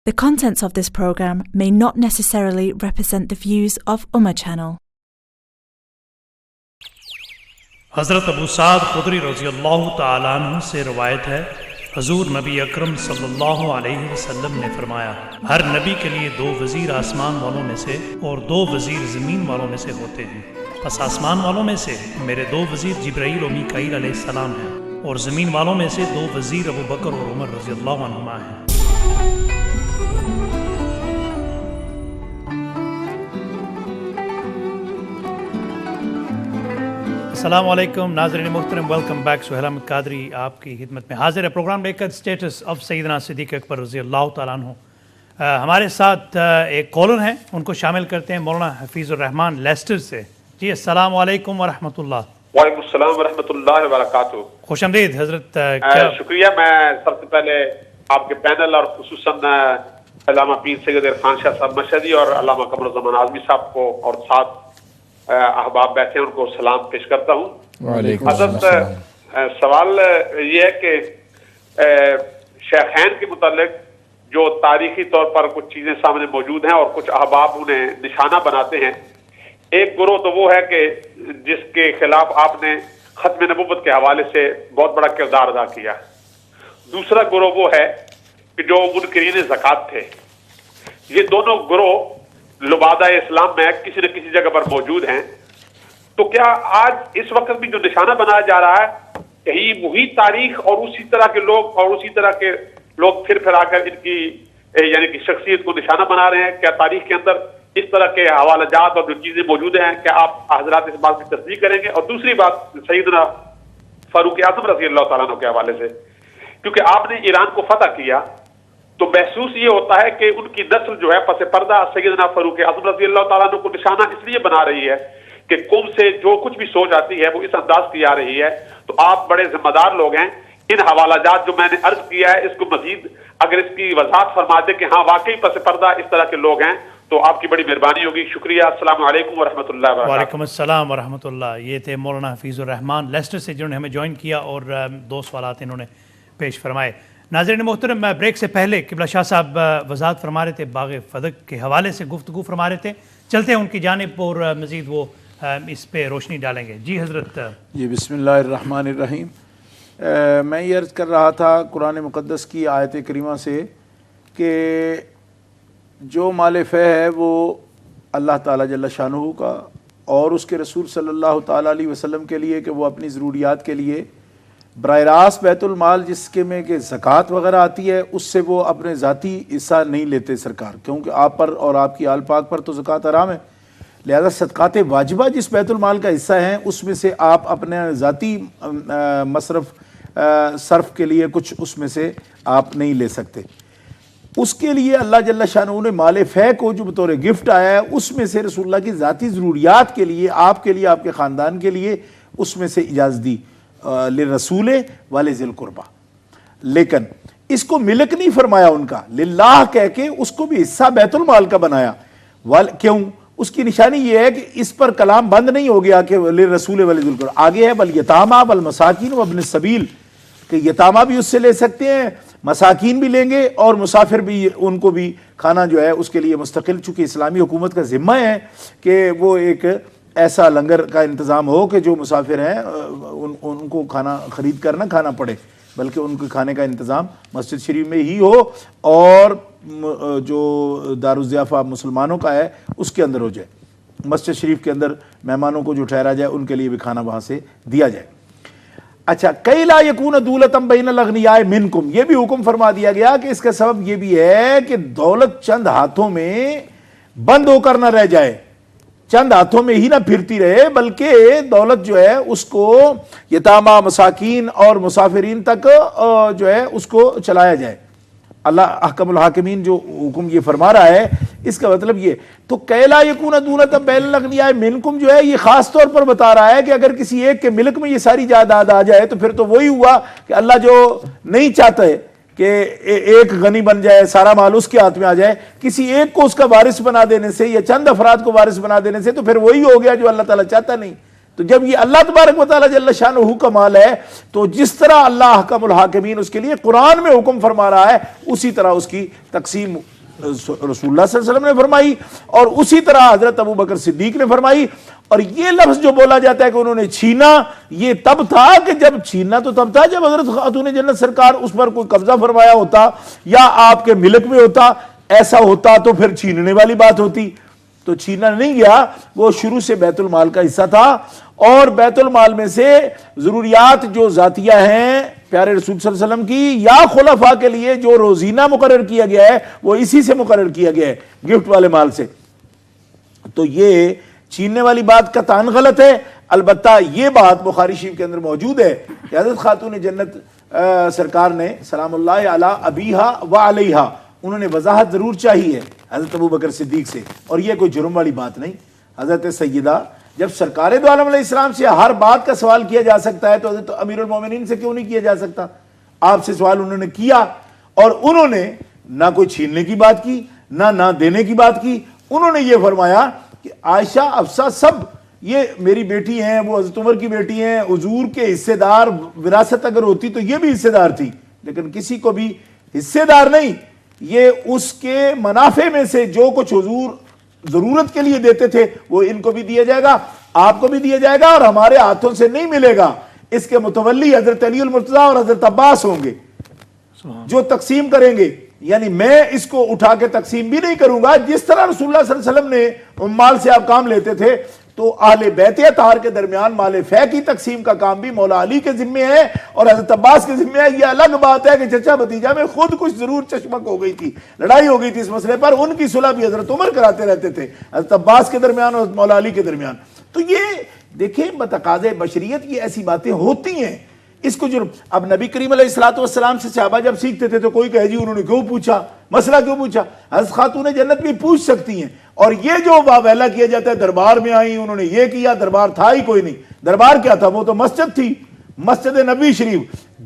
The contents of this program may not necessarily represent the views of Ummah Channel. حضرت ابو سعد خدری رضی اللہ تعالیٰ عنہ سے روایت ہے، حضور نبی اکرم صلی اللہ علیہ وسلم نے فرمایا، ہر نبی کے لیے 2 وزیر آسمان والوں میں سے اور 2 وزیر زمین والوں میں سے ہوتے ہیں۔ پس آسمان والوں میں سے میرے 2 وزیر جبرائیل و میکائیل علیہ السلام ہیں، اور زمین والوں میں سے 2 وزیر ابو بکر اور عمر رضی اللہ عنہما ہیں۔ السلام علیکم ناظرین محترم، ویلکم بیک۔ سہیل احمد قادری آپ کی خدمت میں حاضر ہے۔ پروگرام لے کر اسٹیٹس آف سیدنا صدیق اکبر رضی اللہ تعالیٰ عنہ۔ ہمارے ساتھ ایک کالر ہیں، ان کو شامل کرتے ہیں، مولانا حفیظ الرحمان لیسٹر سے۔ جی السلام علیکم ورحمۃ اللہ۔ وعلیکم السلام ورحمۃ اللہ وبرکاتہ۔ خوش آمدید حضرت۔ شکریہ۔ میں سب سے پہلے آپ کے پینل اور خصوصاً علامہ پیر سید عرفان شاہ صاحب مشہدی اور علامہ قمر الزمان اعظمی صاحب کو اور ساتھ احباب بیٹھے ہیں ان کو سلام پیش کرتا ہوں۔ حضرت سوال یہ ہے کہ شیخین کے متعلق جو تاریخی طور پر کچھ چیزیں سامنے موجود ہیں اور کچھ احباب انہیں نشانہ بناتے ہیں، ایک گروہ تو وہ ہے کہ جس کے خلاف آپ نے ختم نبوت کے حوالے سے بہت بڑا کردار ادا کیا۔ دوسرا گروہ وہ ہے کہ جو منکرین زکوٰۃ تھے۔ یہ دونوں گروہ لبادہ اسلام میں کسی نہ کسی جگہ پر موجود ہیں۔ تو کیا آج اس وقت بھی جو نشانہ بنایا جا رہا ہے، کہیں وہی تاریخ اور اسی طرح کے لوگ پھر آ کر ان کی یعنی کہ شخصیت کو نشانہ بنا رہے ہیں؟ کیا تاریخ کے اندر اس طرح کے حوالہ جات اور جو چیزیں موجود ہیں، کیا آپ حضرات اس بات کی تصدیق کریں گے؟ اور دوسری بات سیدنا فاروق اعظم رضی اللہ تعالیٰ عنہ کے حوالے سے، کیونکہ آپ نے ایران کو فتح کیا تو محسوس یہ ہوتا ہے کہ ان کی نسل جو ہے پس پردہ سیدنا فاروق اعظم رضی اللہ تعالیٰ عنہ کو نشانہ اس لیے بنا رہی ہے کہ قوم سے جو کچھ بھی سوچ آتی ہے وہ اس انداز کی آ رہی ہے۔ تو آپ بڑے ذمہ دار لوگ ہیں، ان حوالہ جات جو میں نے عرض کیا ہے اس کو مزید اگر اس کی وضاحت فرما دے کہ ہاں واقعی پس پردہ اس طرح کے لوگ ہیں تو آپ کی بڑی مہربانی ہوگی۔ شکریہ۔ السلام علیکم ورحمۃ اللہ وبرکاتہ۔ وعلیکم السلام ورحمۃ اللہ۔ یہ تھے مولانا حفیظ الرحمان لیسٹر سے، جنہوں نے ہمیں جوائن کیا اور 2 سوالات انہوں نے پیش فرمائے۔ ناظرین محترم، بریک سے پہلے قبلہ شاہ صاحب وضاحت فرما رہے تھے، باغ فدق کے حوالے سے گفتگو فرما رہے تھے، چلتے ہیں ان کی جانب اور مزید وہ اس پہ روشنی ڈالیں گے۔ جی حضرت۔ جی بسم اللہ الرحمن الرحیم۔ میں یہ عرض کر رہا تھا قرآن مقدس کی آیت کریمہ سے کہ جو مال فہ ہے وہ اللہ تعالیٰ جل شانہ کا اور اس کے رسول صلی اللہ تعالیٰ علیہ وسلم کے لیے کہ وہ اپنی ضروریات کے لیے براہ راست بیت المال جس کے میں کہ زکوٰۃ وغیرہ آتی ہے اس سے وہ اپنے ذاتی حصہ نہیں لیتے سرکار، کیونکہ آپ پر اور آپ کی آل پاک پر تو زکوٰۃ حرام ہے، لہذا صدقات واجبہ جس بیت المال کا حصہ ہیں اس میں سے آپ اپنے ذاتی صرف کے لیے کچھ اس میں سے آپ نہیں لے سکتے۔ اس کے لیے اللہ جل شانہ نے مال فہ کو جو بطور گفٹ آیا ہے اس میں سے رسول اللہ کی ذاتی ضروریات کے لیے آپ کے خاندان کے لیے اس میں سے اجازت دی للرسول ولذی القربہ، لیکن اس کو ملک نہیں فرمایا ان کا، للہ کہہ کے اس کو بھی حصہ بیت المال کا بنایا۔ کیوں؟ اس کی نشانی یہ ہے کہ اس پر کلام بند نہیں ہو گیا کہ للرسول ولذی القربہ، آگے ہے والیتامى والمساکین وابن السبیل، کہ یتامہ بھی اس سے لے سکتے ہیں، مساکین بھی لیں گے اور مسافر بھی، ان کو بھی کھانا جو ہے اس کے لیے مستقل، چونکہ اسلامی حکومت کا ذمہ ہے کہ وہ ایک ایسا لنگر کا انتظام ہو کہ جو مسافر ہیں ان کو کھانا خرید کر نہ کھانا پڑے، بلکہ ان کے کھانے کا انتظام مسجد شریف میں ہی ہو اور جو دارالضیافہ مسلمانوں کا ہے اس کے اندر ہو جائے، مسجد شریف کے اندر مہمانوں کو جو ٹھہرا جائے ان کے لیے بھی کھانا وہاں سے دیا جائے۔ اچھا، کئی لا یکون دولۃ بین الاغنیاء منکم، یہ بھی حکم فرما دیا گیا کہ اس کا سبب یہ بھی ہے کہ دولت چند ہاتھوں میں بند ہو کر نہ رہ جائے، چند ہاتھوں میں ہی نہ پھرتی رہے، بلکہ دولت جو ہے اس کو یتامہ، مساکین اور مسافرین تک جو ہے اس کو چلایا جائے۔ اللہ احکم الحاکمین جو حکم یہ فرما رہا ہے اس کا مطلب یہ، تو کیلا یکون دولۃ بین الاغنیاء منکم جو ہے یہ خاص طور پر بتا رہا ہے کہ اگر کسی ایک کے ملک میں یہ ساری جائیداد آ جائے تو پھر تو وہی ہوا کہ اللہ جو نہیں چاہتا ہے کہ ایک غنی بن جائے، سارا مال اس کے ہاتھ میں آ جائے، کسی ایک کو اس کا وارث بنا دینے سے یا چند افراد کو وارث بنا دینے سے تو پھر وہی ہو گیا جو اللہ تعالیٰ چاہتا نہیں۔ تو جب یہ اللہ تبارک و تعالیٰ جل شانہ کا مال ہے تو جس طرح اللہ احکم الحاکمین اس کے لیے قرآن میں حکم فرما رہا ہے اسی طرح اس کی تقسیم رسول اللہ صلی اللہ علیہ وسلم نے فرمائی اور اسی طرح حضرت ابو بکر صدیق نے فرمائی. اور یہ لفظ جو بولا جاتا ہے کہ انہوں نے چھینا، یہ تب تھا کہ جب چھیننا تو تب تھا جب حضرت خاتون جنت سرکار اس پر کوئی قبضہ فرمایا ہوتا یا آپ کے ملک میں ہوتا. ایسا ہوتا تو پھر چھیننے والی بات ہوتی. تو چھینا نہیں گیا، وہ شروع سے بیت المال کا حصہ تھا. اور بیت المال میں سے ضروریات جو ذاتیہ ہیں پیارے رسول صلی اللہ علیہ وسلم کی یا خلفاء کے لیے جو روزینہ مقرر کیا گیا ہے وہ اسی سے مقرر کیا گیا ہے، گفٹ والے مال سے. تو یہ چھیننے والی بات قطعاً غلط ہے. البتہ یہ بات بخاری شریف کے اندر موجود ہے کہ حضرت خاتون جنت سرکار نے سلام اللہ علی ابیہا و علیہا، انہوں نے وضاحت ضرور چاہی ہے حضرت ابو بکر صدیق سے، اور یہ کوئی جرم والی بات نہیں. حضرت سیدہ جب سرکار دو عالم علیہ السلام سے ہر بات کا سوال کیا جا سکتا ہے تو حضرت امیر المومنین سے کیوں نہیں کیا جا سکتا؟ آپ سے سوال انہوں نے کیا اور انہوں نے نہ کوئی چھیننے کی بات کی نہ دینے کی بات کی. انہوں نے یہ فرمایا کہ عائشہ افسہ سب یہ میری بیٹی ہیں، وہ حضرت عمر کی بیٹی ہیں، حضور کے حصے دار، وراثت اگر ہوتی تو یہ بھی حصے دار تھی، لیکن کسی کو بھی حصے دار نہیں. یہ اس کے منافع میں سے جو کچھ حضور ضرورت کے لیے دیتے تھے وہ ان کو بھی دیا جائے گا، آپ کو بھی دیا جائے گا، اور ہمارے ہاتھوں سے نہیں ملے گا. اس کے متولی حضرت علی المرتضیٰ اور حضرت عباس ہوں گے جو تقسیم کریں گے. یعنی میں اس کو اٹھا کے تقسیم بھی نہیں کروں گا. جس طرح رسول اللہ صلی اللہ علیہ وسلم نے مال سے آپ کام لیتے تھے تو اہل بیت اطہار کے درمیان مال فے کی تقسیم کا کام بھی مولا علی کے ذمے ہے اور حضرت عباس کے ذمے ہے. یہ الگ بات ہے کہ چچا بھتیجا میں خود کچھ ضرور چشمک ہو گئی تھی، لڑائی ہو گئی تھی اس مسئلے پر. ان کی صلح بھی حضرت عمر کراتے رہتے تھے حضرت عباس کے درمیان اور مولا علی کے درمیان. تو یہ دیکھیں بتقاضے بشریت یہ ایسی باتیں ہوتی ہیں. اس کو جرم اب نبی کریم علیہ الصلوۃ والسلام سے صحابہ جب سیکھتے تھے تو کوئی کہے جی انہوں نے کیوں پوچھا، مسئلہ کیوں پوچھا؟ حضرت خاتون جنت بھی پوچھ سکتی ہیں. اور یہ جو واویلا کیا جاتا ہے دربار میں آئی انہوں نے یہ کیا، دربار تھا ہی کوئی نہیں. دربار کیا تھا؟ وہ تو مسجد تھی، مسجد نبی شریف.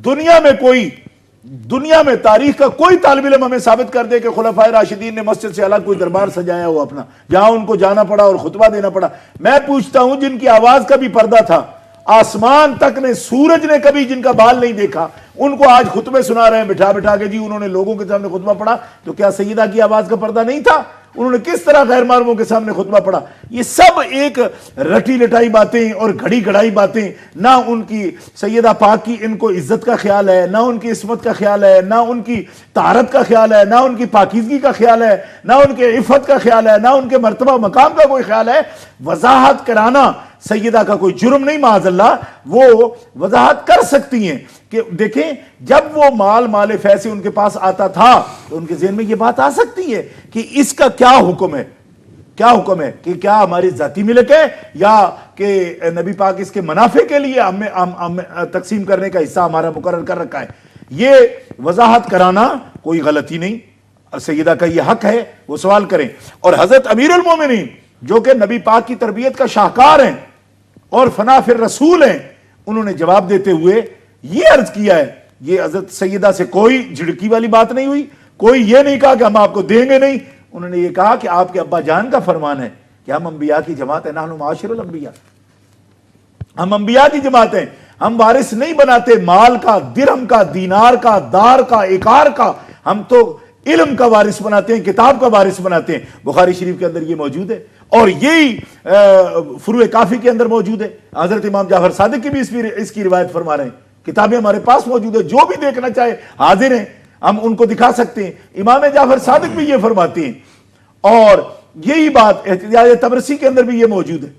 دنیا میں تاریخ کا کوئی طالب علم ہمیں ثابت کر دے کہ خلفائے راشدین نے مسجد سے الگ کوئی دربار سجایا ہو اپنا جہاں ان کو جانا پڑا اور خطبہ دینا پڑا. میں پوچھتا ہوں جن کی آواز کا بھی پردہ تھا، آسمان تک نے، سورج نے کبھی جن کا بال نہیں دیکھا، ان کو آج خطبے سنا رہے ہیں بٹھا بٹھا کے، جی انہوں نے لوگوں کے سامنے خطبہ پڑھا. تو کیا سیدہ کی آواز کا پردہ نہیں تھا؟ انہوں نے کس طرح غیر معلوموں کے سامنے خطبہ پڑھا؟ یہ سب ایک رٹی لٹائی باتیں اور گھڑی گھڑائی باتیں. نہ ان کی سیدہ پاک کی ان کو عزت کا خیال ہے، نہ ان کی عصمت کا خیال ہے، نہ ان کی طہارت کا خیال ہے، نہ ان کی پاکیزگی کا خیال ہے، نہ ان کے عفت کا خیال ہے، نہ ان کے مرتبہ مقام کا کوئی خیال ہے. وضاحت کرانا سیدہ کا کوئی جرم نہیں، معاذ اللہ. وہ وضاحت کر سکتی ہیں کہ دیکھیں جب وہ مال فیصل ان کے پاس آتا تھا تو ان کے ذہن میں یہ بات آ سکتی ہے کہ اس کا کیا حکم ہے، کیا حکم ہے، کہ کیا ہماری ذاتی ملک ہے یا کہ نبی پاک اس کے منافع کے لیے ہم تقسیم کرنے کا حصہ ہمارا مقرر کر رکھا ہے. یہ وضاحت کرانا کوئی غلطی نہیں، سیدہ کا یہ حق ہے وہ سوال کریں. اور حضرت امیر المومنین جو کہ نبی پاک کی تربیت کا شاہکار ہیں اور فنا فی الرسول ہیں، انہوں نے جواب دیتے ہوئے یہ عرض کیا ہے. یہ حضرت سیدہ سے کوئی جھڑکی والی بات نہیں ہوئی، کوئی یہ نہیں کہا کہ ہم آپ کو دیں گے نہیں. انہوں نے یہ کہا کہ آپ کے ابا جان کا فرمان ہے کہ ہم انبیاء کی جماعت ہیں، نحن معاشر الانبیاء، ہم انبیاء کی جماعت ہیں، ہم وارث نہیں بناتے مال کا، درہم کا، دینار کا، دار کا، ایکار کا، ہم تو علم کا وارث بناتے ہیں، کتاب کا وارث بناتے ہیں. بخاری شریف کے اندر یہ موجود ہے اور یہی فروع کافی کے اندر موجود ہے. حضرت امام جعفر صادق کی بھی اس کی روایت فرما رہے ہیں. کتابیں ہمارے پاس موجود ہے، جو بھی دیکھنا چاہے حاضر ہیں، ہم ان کو دکھا سکتے ہیں. امام جعفر صادق بھی یہ فرماتے ہیں اور یہی بات احتجاج تبرسی کے اندر بھی یہ موجود ہے.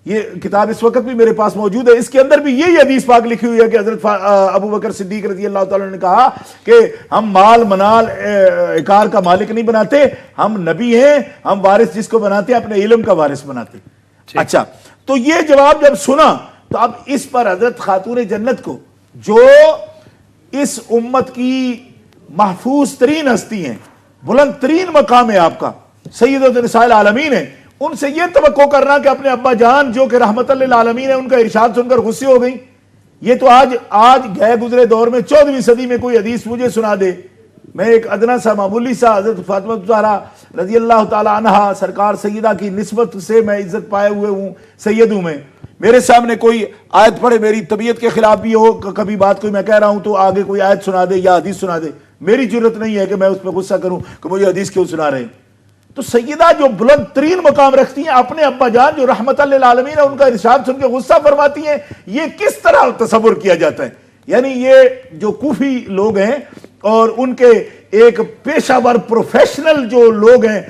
یہ کتاب اس وقت بھی میرے پاس موجود ہے، اس کے اندر بھی یہی حدیث پاک لکھی ہوئی ہے کہ حضرت ابو بکر صدیق رضی اللہ تعالیٰ نے کہا کہ ہم مال منال عقار کا مالک نہیں بناتے، ہم نبی ہیں، ہم وارث جس کو بناتے ہیں اپنے علم کا وارث بناتے. اچھا، تو یہ جواب جب سنا تو اب اس پر حضرت خاتون جنت کو جو اس امت کی محفوظ ترین ہستی ہیں، بلند ترین مقام ہے آپ کا، سیدۃ نساء العالمین ہے، ان سے یہ توقع کرنا کہ اپنے ابا جان جو کہ رحمت للعالمین ہے ان کا ارشاد سن کر غصے ہو گئی. یہ تو آج گئے گزرے دور میں 14ویں صدی میں کوئی حدیث مجھے سنا دے، میں ایک ادنا سا معمولی سا حضرت فاطمہ الزہرا رضی اللہ تعالی عنہا سرکار سیدہ کی نسبت سے میں عزت پائے ہوئے ہوں، سید ہوں میں، میرے سامنے کوئی آیت پڑھے، میری طبیعت کے خلاف بھی ہو، کبھی بات کوئی میں کہہ رہا ہوں تو آگے کوئی آیت سنا دے یا حدیث سنا دے، میری جرت نہیں ہے کہ میں اس پہ غصہ کروں کہ مجھے حدیث کیوں سنا رہے ہیں. تو سیدہ جو بلند ترین مقام رکھتی ہیں اپنے ابا جان جو رحمت للعالمین ہے ان کا ارشاد سن کے غصہ فرماتی ہیں, یہ کس طرح تصور کیا جاتا ہے؟ یعنی یہ جو کوفی لوگ ہیں اور ان کے ایک پیشہ ور پروفیشنل جو لوگ ہیں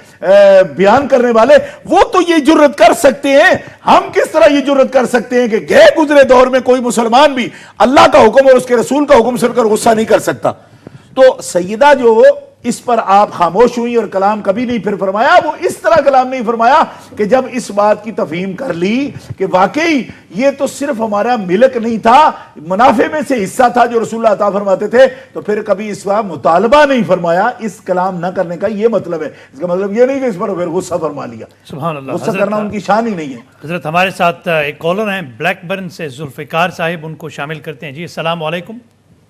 بیان کرنے والے, وہ تو یہ جرت کر سکتے ہیں. ہم کس طرح یہ جرت کر سکتے ہیں کہ گئے گزرے دور میں کوئی مسلمان بھی اللہ کا حکم اور اس کے رسول کا حکم سن کر غصہ نہیں کر سکتا؟ تو سیدہ جو اس پر آپ خاموش ہوئی اور کلام کبھی نہیں پھر فرمایا, وہ اس طرح کلام نہیں فرمایا کہ جب اس بات کی تفہیم کر لی کہ واقعی یہ تو صرف ہمارا ملک نہیں تھا, منافع میں سے حصہ تھا جو رسول اللہ عطا فرماتے تھے, تو پھر کبھی اس کا مطالبہ نہیں فرمایا. اس کلام نہ کرنے کا یہ مطلب ہے, اس کا مطلب یہ نہیں کہ اس پر پھر غصہ فرما لیا. سبحان اللہ, غصہ کرنا ان کی شان ہی نہیں ہے. حضرت ہمارے ساتھ ایک کالر ہیں بلیک برن سے, ذوالفقار صاحب, ان کو شامل کرتے ہیں. جی السلام علیکم.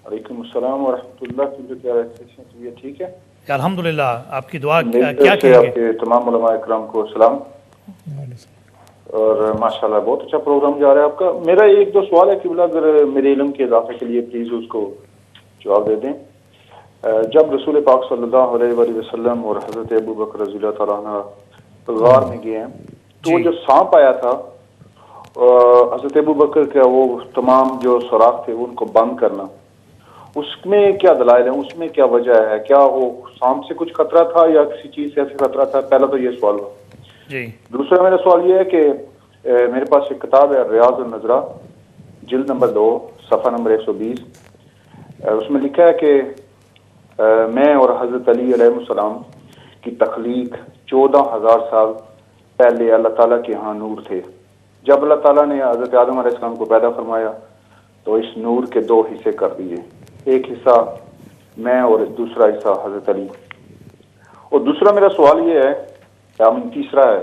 وعلیکم السلام ورحمۃ اللہ. ٹھیک ہے الحمدللہ, آپ کی دعا کیا کہیں گے؟ آپ کے تمام علماء اکرام کو سلام, اور ماشاءاللہ بہت اچھا پروگرام جا رہا ہے آپ کا. میرا ایک دو سوال ہے کہ اگر میرے علم کے اضافے کے لیے پلیز اس کو جواب دے دیں. جب رسول پاک صلی اللہ علیہ وآلہ وسلم اور حضرت ابو بکر رضی اللہ تعالیٰ عنہ غار میں گئے ہیں, تو وہ جو سانپ آیا تھا حضرت ابو بکر کا, وہ تمام جو سوراخ تھے ان کو بند کرنا, اس میں کیا دلائل ہیں, اس میں کیا وجہ ہے؟ کیا وہ سانپ سے کچھ خطرہ تھا یا کسی چیز سے ایسے خطرہ تھا؟ پہلا تو یہ سوال ہوا. جی. دوسرا میرا سوال یہ ہے کہ میرے پاس ایک کتاب ہے ریاض النظرہ, جلد نمبر 2 صفحہ نمبر 120. اس میں لکھا ہے کہ میں اور حضرت علی علیہ السلام کی تخلیق 14,000 سال پہلے اللہ تعالیٰ کے ہاں نور تھے. جب اللہ تعالیٰ نے حضرت آدم علیہ السلام کو پیدا فرمایا تو اس نور کے 2 حصے کر دیے, ایک حصہ میں اور دوسرا حصہ حضرت علی. اور دوسرا میرا سوال یہ ہے, تیسرا ہے,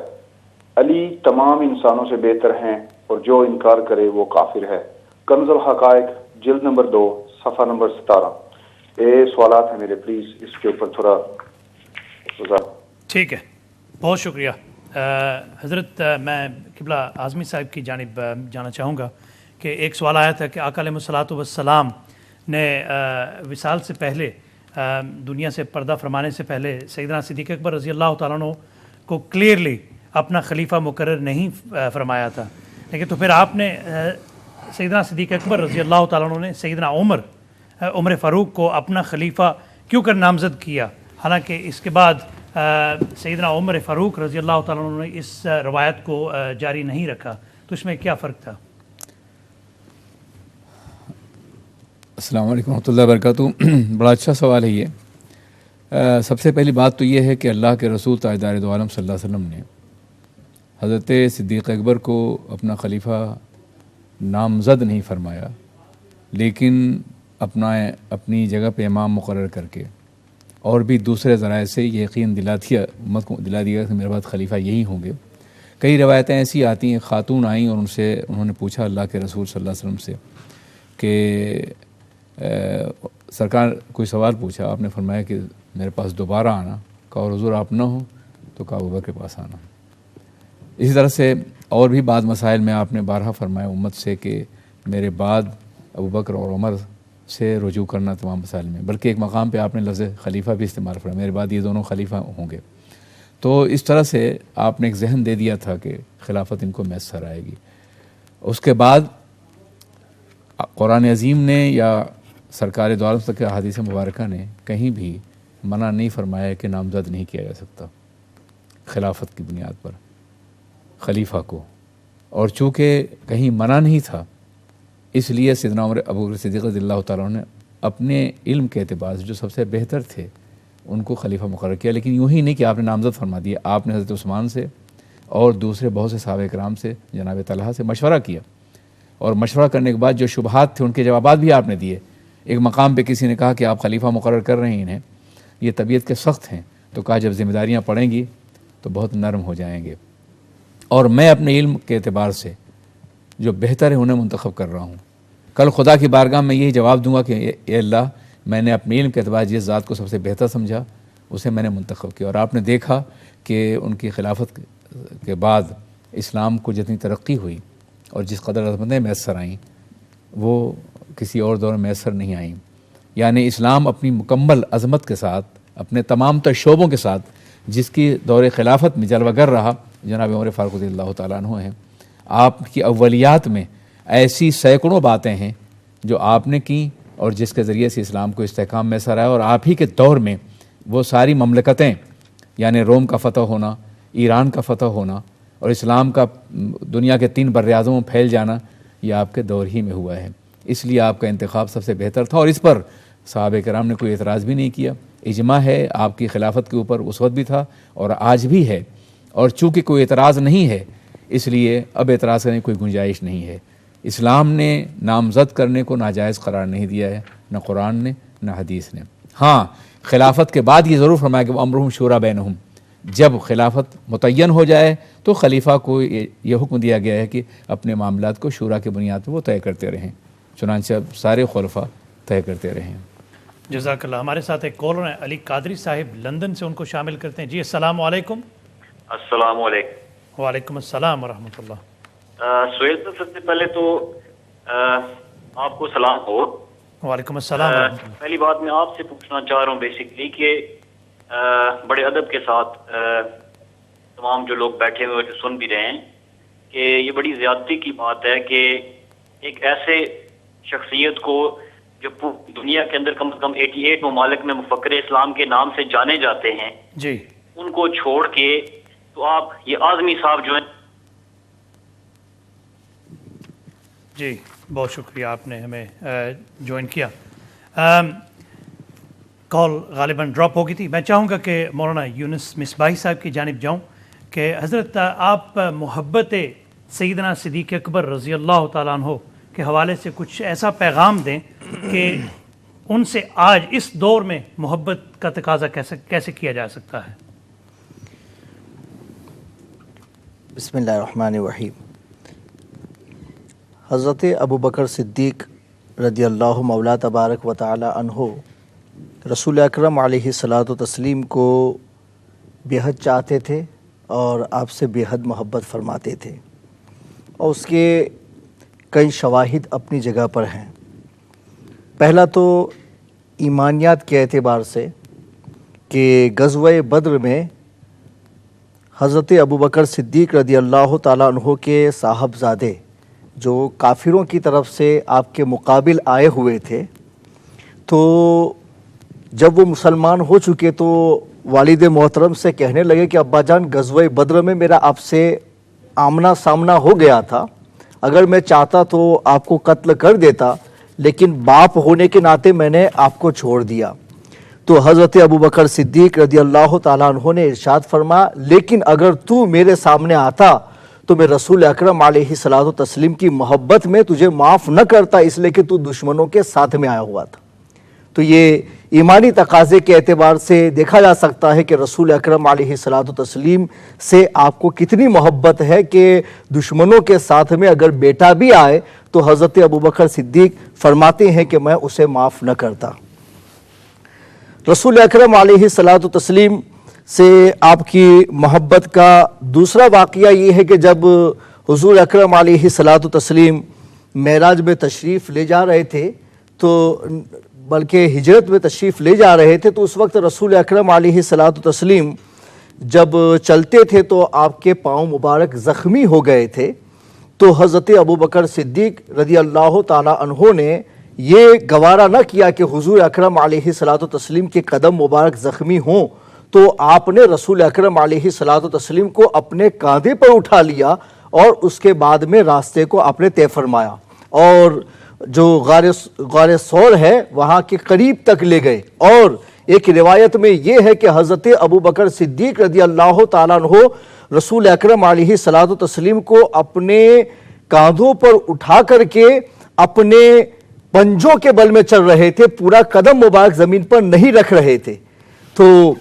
علی تمام انسانوں سے بہتر ہیں اور جو انکار کرے وہ کافر ہے. کنز الحقائق جلد نمبر 2 صفحہ نمبر 17. یہ سوالات ہیں میرے, پلیز اس کے اوپر تھوڑا گزار. ٹھیک ہے, بہت شکریہ. حضرت میں قبلہ اعظمی صاحب کی جانب جانا چاہوں گا کہ ایک سوال آیا تھا کہ آقا علیہ الصلوۃ والسلام نے وصال سے پہلے, دنیا سے پردہ فرمانے سے پہلے سیدنا صدیق اکبر رضی اللہ تعالیٰ عنہ کو کلیئرلی اپنا خلیفہ مقرر نہیں فرمایا تھا, لیکن تو پھر آپ نے سیدنا صدیق اکبر رضی اللہ تعالیٰ عنہ نے سیدنا عمر فاروق کو اپنا خلیفہ کیوں کر نامزد کیا, حالانکہ اس کے بعد سیدنا عمر فاروق رضی اللہ تعالیٰ عنہ نے اس روایت کو جاری نہیں رکھا, تو اس میں کیا فرق تھا؟ السلام علیکم ورحمۃ اللہ وبرکاتہ. بڑا اچھا سوال ہے یہ. سب سے پہلی بات تو یہ ہے کہ اللہ کے رسول تاجدار دو عالم صلی اللہ علیہ وسلم نے حضرت صدیق اکبر کو اپنا خلیفہ نامزد نہیں فرمایا, لیکن اپنی جگہ پہ امام مقرر کر کے اور بھی دوسرے ذرائع سے یہ یقین امت کو دلا دیا کہ میرے بعد خلیفہ یہی ہوں گے. کئی روایتیں ایسی آتی ہیں, خاتون آئیں اور انہوں نے پوچھا اللہ کے رسول صلی اللہ علیہ وسلم سے کہ سرکار کوئی سوال پوچھا, آپ نے فرمایا کہ میرے پاس دوبارہ آنا, کہا اور حضور آپ نہ ہوں تو کہا ابوبکر کے پاس آنا. اسی طرح سے اور بھی بعض مسائل میں آپ نے بارہا فرمایا امت سے کہ میرے بعد ابوبکر اور عمر سے رجوع کرنا تمام مسائل میں, بلکہ ایک مقام پہ آپ نے لفظ خلیفہ بھی استعمال فرمایا, میرے بعد یہ دونوں خلیفہ ہوں گے. تو اس طرح سے آپ نے ایک ذہن دے دیا تھا کہ خلافت ان کو میسر آئے گی. اس کے بعد قرآن عظیم نے یا سرکار دو عالم تک کے احادیث مبارکہ نے کہیں بھی منع نہیں فرمایا کہ نامزد نہیں کیا جا سکتا خلافت کی بنیاد پر خلیفہ کو. اور چونکہ کہیں منع نہیں تھا, اس لیے سیدنا عمر ابو بکر صدیق رضی اللہ تعالیٰ نے اپنے علم کے اعتبار سے جو سب سے بہتر تھے ان کو خلیفہ مقرر کیا. لیکن یوں ہی نہیں کہ آپ نے نامزد فرما دیا, آپ نے حضرت عثمان سے اور دوسرے بہت سے صحابہ کرام سے, جناب طلحہ سے مشورہ کیا, اور مشورہ کرنے کے بعد جو شبہات تھے ان کے جوابات بھی آپ نے دیے. ایک مقام پہ کسی نے کہا کہ آپ خلیفہ مقرر کر رہے ہیں انہیں, یہ طبیعت کے سخت ہیں, تو کہا جب ذمہ داریاں پڑیں گی تو بہت نرم ہو جائیں گے, اور میں اپنے علم کے اعتبار سے جو بہتر ہے انہیں منتخب کر رہا ہوں. کل خدا کی بارگاہ میں یہی جواب دوں گا کہ اے اللہ, میں نے اپنے علم کے اعتبار جس ذات کو سب سے بہتر سمجھا اسے میں نے منتخب کیا. اور آپ نے دیکھا کہ ان کی خلافت کے بعد اسلام کو جتنی ترقی ہوئی اور جس قدر عظمتیں میسر آئیں وہ کسی اور دور میں میسر نہیں آئیں. یعنی اسلام اپنی مکمل عظمت کے ساتھ، اپنے تمام تر شعبوں کے ساتھ، جس کی دور خلافت میں جلوہ گر رہا جناب عمر فاروق رضی اللہ تعالیٰ عنہ ہیں. آپ کی اولیات میں ایسی سینکڑوں باتیں ہیں جو آپ نے کی اور جس کے ذریعے سے اسلام کو استحکام میسر آیا، اور آپ ہی کے دور میں وہ ساری مملکتیں، یعنی روم کا فتح ہونا، ایران کا فتح ہونا اور اسلام کا دنیا کے 3 براعظموں میں پھیل جانا، یہ آپ کے دور ہی میں ہوا ہے. اس لیے آپ کا انتخاب سب سے بہتر تھا، اور اس پر صحابہ کرام نے کوئی اعتراض بھی نہیں کیا. اجماع ہے آپ کی خلافت کے اوپر اس وقت بھی تھا اور آج بھی ہے، اور چونکہ کوئی اعتراض نہیں ہے اس لیے اب اعتراض کرنے کی کوئی گنجائش نہیں ہے. اسلام نے نامزد کرنے کو ناجائز قرار نہیں دیا ہے، نہ قرآن نے نہ حدیث نے. ہاں، خلافت کے بعد یہ ضرور فرمایا کہ امرہم شورا بینہم، جب خلافت متعین ہو جائے تو خلیفہ کو یہ حکم دیا گیا ہے کہ اپنے معاملات کو شورا کی بنیاد پر وہ طے کرتے رہیں، چنانچہ سارے خلفاء طے کرتے رہیں. جزاک اللہ. ہمارے ساتھ ایک کالر ہیں علی قادری صاحب لندن سے، ان کو شامل کرتے ہیں. جی السلام علیکم. السلام علیکم. وعلیکم السلام ورحمۃ اللہ. سہیل صاحب، سب سے پہلے تو آپ کو سلام ہو. وعلیکم السلام ورحمۃ اللہ. پہلی بات میں آپ سے پوچھنا چاہ رہا ہوں بیسکلی کہ بڑے ادب کے ساتھ تمام جو لوگ بیٹھے ہوئے جو سن بھی رہے ہیں کہ یہ بڑی زیادتی کی بات ہے کہ ایک ایسے شخصیت کو جو دنیا کے اندر کم از کم 88 ممالک میں مفکر اسلام کے نام سے جانے جاتے ہیں، جی، ان کو چھوڑ کے تو آپ یہ اعظمی صاحب جو ہیں. جی بہت شکریہ، آپ نے ہمیں جوائن کیا. کال غالباً ڈراپ ہو گئی تھی. میں چاہوں گا کہ مولانا یونس مصباحی صاحب کی جانب جاؤں کہ حضرت آپ محبت سیدنا صدیق اکبر رضی اللہ تعالیٰ عنہ کے حوالے سے کچھ ایسا پیغام دیں کہ ان سے آج اس دور میں محبت کا تقاضا کیسے کیا جا سکتا ہے. بسم اللہ الرحمن الرحیم. حضرت ابوبکر صدیق رضی اللہ مولا تبارک و تعالی عنہ رسول اکرم علیہ الصلاۃ والتسلیم کو بے حد چاہتے تھے اور آپ سے بے حد محبت فرماتے تھے، اور اس کے کئی شواہد اپنی جگہ پر ہیں. پہلا تو ایمانیات کے اعتبار سے کہ غزوہ بدر میں حضرت ابوبکر صدیق رضی اللہ تعالیٰ عنہ کے صاحبزادے جو کافروں کی طرف سے آپ کے مقابل آئے ہوئے تھے، تو جب وہ مسلمان ہو چکے تو والد محترم سے کہنے لگے کہ ابا جان، غزوہ بدر میں میرا آپ سے آمنا سامنا ہو گیا تھا، اگر میں چاہتا تو آپ کو قتل کر دیتا، لیکن باپ ہونے کے ناطے میں نے آپ کو چھوڑ دیا. تو حضرت ابوبکر صدیق رضی اللہ تعالیٰ عنہ نے ارشاد فرمایا، لیکن اگر تو میرے سامنے آتا تو میں رسول اکرم علیہ الصلاۃ والتسلیم کی محبت میں تجھے معاف نہ کرتا، اس لیے کہ تو دشمنوں کے ساتھ میں آیا ہوا تھا. تو یہ ایمانی تقاضے کے اعتبار سے دیکھا جا سکتا ہے کہ رسول اکرم علیہ الصلاۃ والتسلیم سے آپ کو کتنی محبت ہے کہ دشمنوں کے ساتھ میں اگر بیٹا بھی آئے تو حضرت ابوبکر صدیق فرماتے ہیں کہ میں اسے معاف نہ کرتا. رسول اکرم علیہ الصلاۃ والتسلیم سے آپ کی محبت کا دوسرا واقعہ یہ ہے کہ جب حضور اکرم علیہ الصلاۃ والتسلیم معراج میں تشریف لے جا رہے تھے، تو بلکہ ہجرت میں تشریف لے جا رہے تھے، تو اس وقت رسول اکرم علیہ الصلاۃ والتسلیم جب چلتے تھے تو آپ کے پاؤں مبارک زخمی ہو گئے تھے. تو حضرت ابوبکر صدیق رضی اللہ تعالی عنہ نے یہ گوارا نہ کیا کہ حضور اکرم علیہ الصلاۃ والتسلیم کے قدم مبارک زخمی ہوں، تو آپ نے رسول اکرم علیہ الصلاۃ والتسلیم کو اپنے کاندھے پر اٹھا لیا اور اس کے بعد میں راستے کو آپ نے طے فرمایا اور جو غار ثور ہے وہاں کے قریب تک لے گئے. اور ایک روایت میں یہ ہے کہ حضرت ابوبکر صدیق رضی اللہ تعالیٰ عنہ رسول اکرم علیہ الصلاۃ والتسلیم کو اپنے کاندھوں پر اٹھا کر کے اپنے پنجوں کے بل میں چل رہے تھے، پورا قدم مبارک زمین پر نہیں رکھ رہے تھے. تو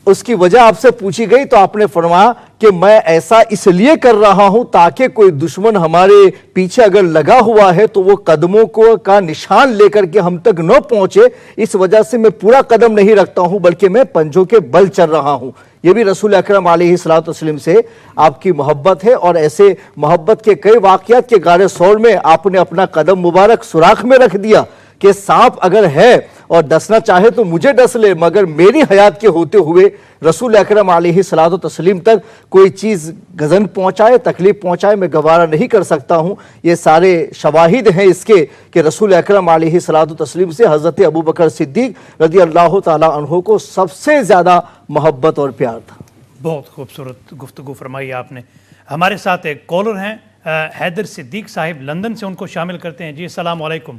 اس کی وجہ آپ سے پوچھی گئی تو آپ نے فرمایا کہ میں ایسا اس لیے کر رہا ہوں تاکہ کوئی دشمن ہمارے پیچھے اگر لگا ہوا ہے تو وہ قدموں کا نشان لے کر کے ہم تک نہ پہنچے، اس وجہ سے میں پورا قدم نہیں رکھتا ہوں بلکہ میں پنجوں کے بل چل رہا ہوں. یہ بھی رسول اکرم علیہ الصلاۃ والسلام سے آپ کی محبت ہے، اور ایسے محبت کے کئی واقعات کے غار ثور میں آپ نے اپنا قدم مبارک سوراخ میں رکھ دیا کہ سانپ اگر ہے اور ڈسنا چاہے تو مجھے ڈس لے، مگر میری حیات کے ہوتے ہوئے رسول اکرم علیہ صلاۃ و تسلیم تک کوئی چیز گزن پہنچائے، تکلیف پہنچائے، میں گوارا نہیں کر سکتا ہوں۔ یہ سارے شواہد ہیں اس کے کہ رسول اکرم علیہ صلاۃ و تسلیم سے حضرت ابوبکر صدیق رضی اللہ تعالیٰ عنہ کو سب سے زیادہ محبت اور پیار تھا۔ بہت خوبصورت گفتگو فرمائی آپ نے۔ ہمارے ساتھ ایک کالر ہیں حیدر صدیق صاحب لندن سے، ان کو شامل کرتے ہیں۔ جی السلام علیکم۔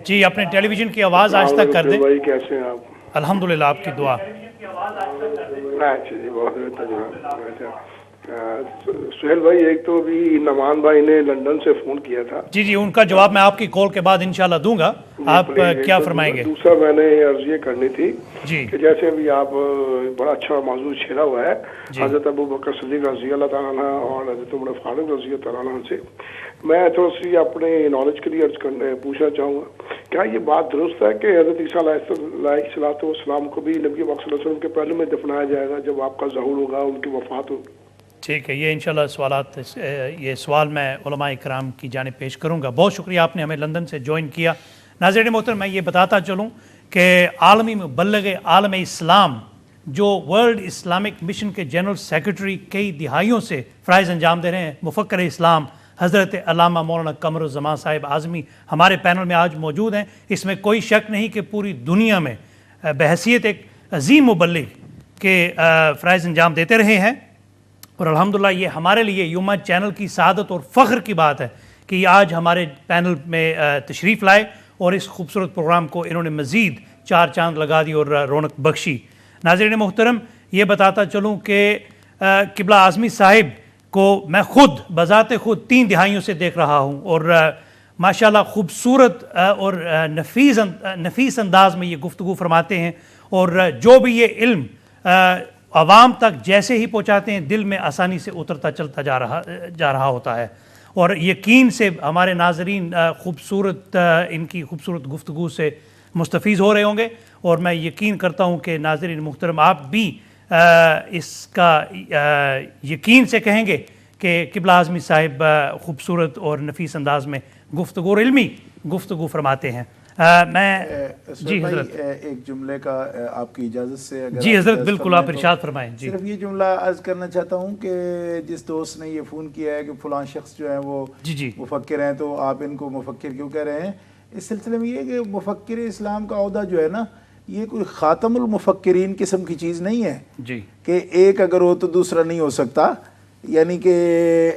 جی اپنے ٹیلی ویژن کی آواز آہستہ کر دیں۔ بھائی کیسے ہیں آپ؟ الحمدللہ، آپ کی دعا۔ اچھا جی، بہت سہیل بھائی، ایک تو ابھی نعمان بھائی نے لندن سے فون کیا تھا۔ جی جی، ان کا جواب میں آپ کی کال کے بعد انشاءاللہ دوں گا۔ آپ کیا فرمائیں گے؟ دوسرا میں نے عرض یہ کرنی تھی جی کہ جیسے ابھی آپ بڑا اچھا موضوع چھیڑا ہوا ہے حضرت ابوبکر صدیق رضی اللہ تعالیٰ عنہ اور حضرت عمر فاروق رضی اللہ تعالیٰ عنہ سے، میں تھوڑی سی اپنے نالج کے لیے پوچھنا چاہوں گا، کیا یہ بات درست ہے کہ حضرت عیسیٰ علیہ السلام کو بھی نبی پاک صلی اللہ علیہ وسلم کے پہلو میں دفنایا جائے گا جب آپ کا ظہور ہوگا، ان کی وفات ہوگی؟ ٹھیک ہے، یہ انشاءاللہ یہ سوال میں علماء اکرام کی جانب پیش کروں گا۔ بہت شکریہ، آپ نے ہمیں لندن سے جوائن کیا۔ ناظرین محترم، میں یہ بتاتا چلوں کہ عالمی مبلغ عالم اسلام جو ورلڈ اسلامک مشن کے جنرل سیکرٹری کئی دہائیوں سے فرائض انجام دے رہے ہیں، مفکر اسلام حضرت علامہ مولانا قمر الزمان صاحب اعظمی ہمارے پینل میں آج موجود ہیں۔ اس میں کوئی شک نہیں کہ پوری دنیا میں بحیثیت ایک عظیم مبلغ کے فرائض انجام دیتے رہے ہیں، اور الحمدللہ یہ ہمارے لیے یوم چینل کی سعادت اور فخر کی بات ہے کہ یہ آج ہمارے پینل میں تشریف لائے اور اس خوبصورت پروگرام کو انہوں نے مزید چار چاند لگا دی اور رونق بخشی۔ ناظرین محترم، یہ بتاتا چلوں کہ قبلہ اعظمی صاحب کو میں خود بذات خود 3 دہائیوں سے دیکھ رہا ہوں، اور ماشاءاللہ خوبصورت اور نفیس انداز میں یہ گفتگو فرماتے ہیں، اور جو بھی یہ علم عوام تک جیسے ہی پہنچاتے ہیں دل میں آسانی سے اترتا چلتا جا رہا ہوتا ہے، اور یقین سے ہمارے ناظرین ان کی خوبصورت گفتگو سے مستفیض ہو رہے ہوں گے، اور میں یقین کرتا ہوں کہ ناظرین محترم آپ بھی اس کا یقین سے کہیں گے کہ قبلہ اعظمی صاحب خوبصورت اور نفیس انداز میں گفتگو اور علمی گفتگو فرماتے ہیں۔ میں جی حضرت ایک جملے کا آپ کی اجازت سے، جی حضرت بالکل آپ ارشاد فرمائیں۔ جی صرف یہ جملہ عرض کرنا چاہتا ہوں کہ جس دوست نے یہ فون کیا ہے کہ فلاں شخص جو ہے وہ مفکر ہیں تو آپ ان کو مفکر کیوں کہہ رہے ہیں، اس سلسلے میں یہ کہ مفکر اسلام کا عہدہ جو ہے نا، یہ کوئی خاتم المفکرین قسم کی چیز نہیں ہے جی کہ ایک اگر ہو تو دوسرا نہیں ہو سکتا، یعنی کہ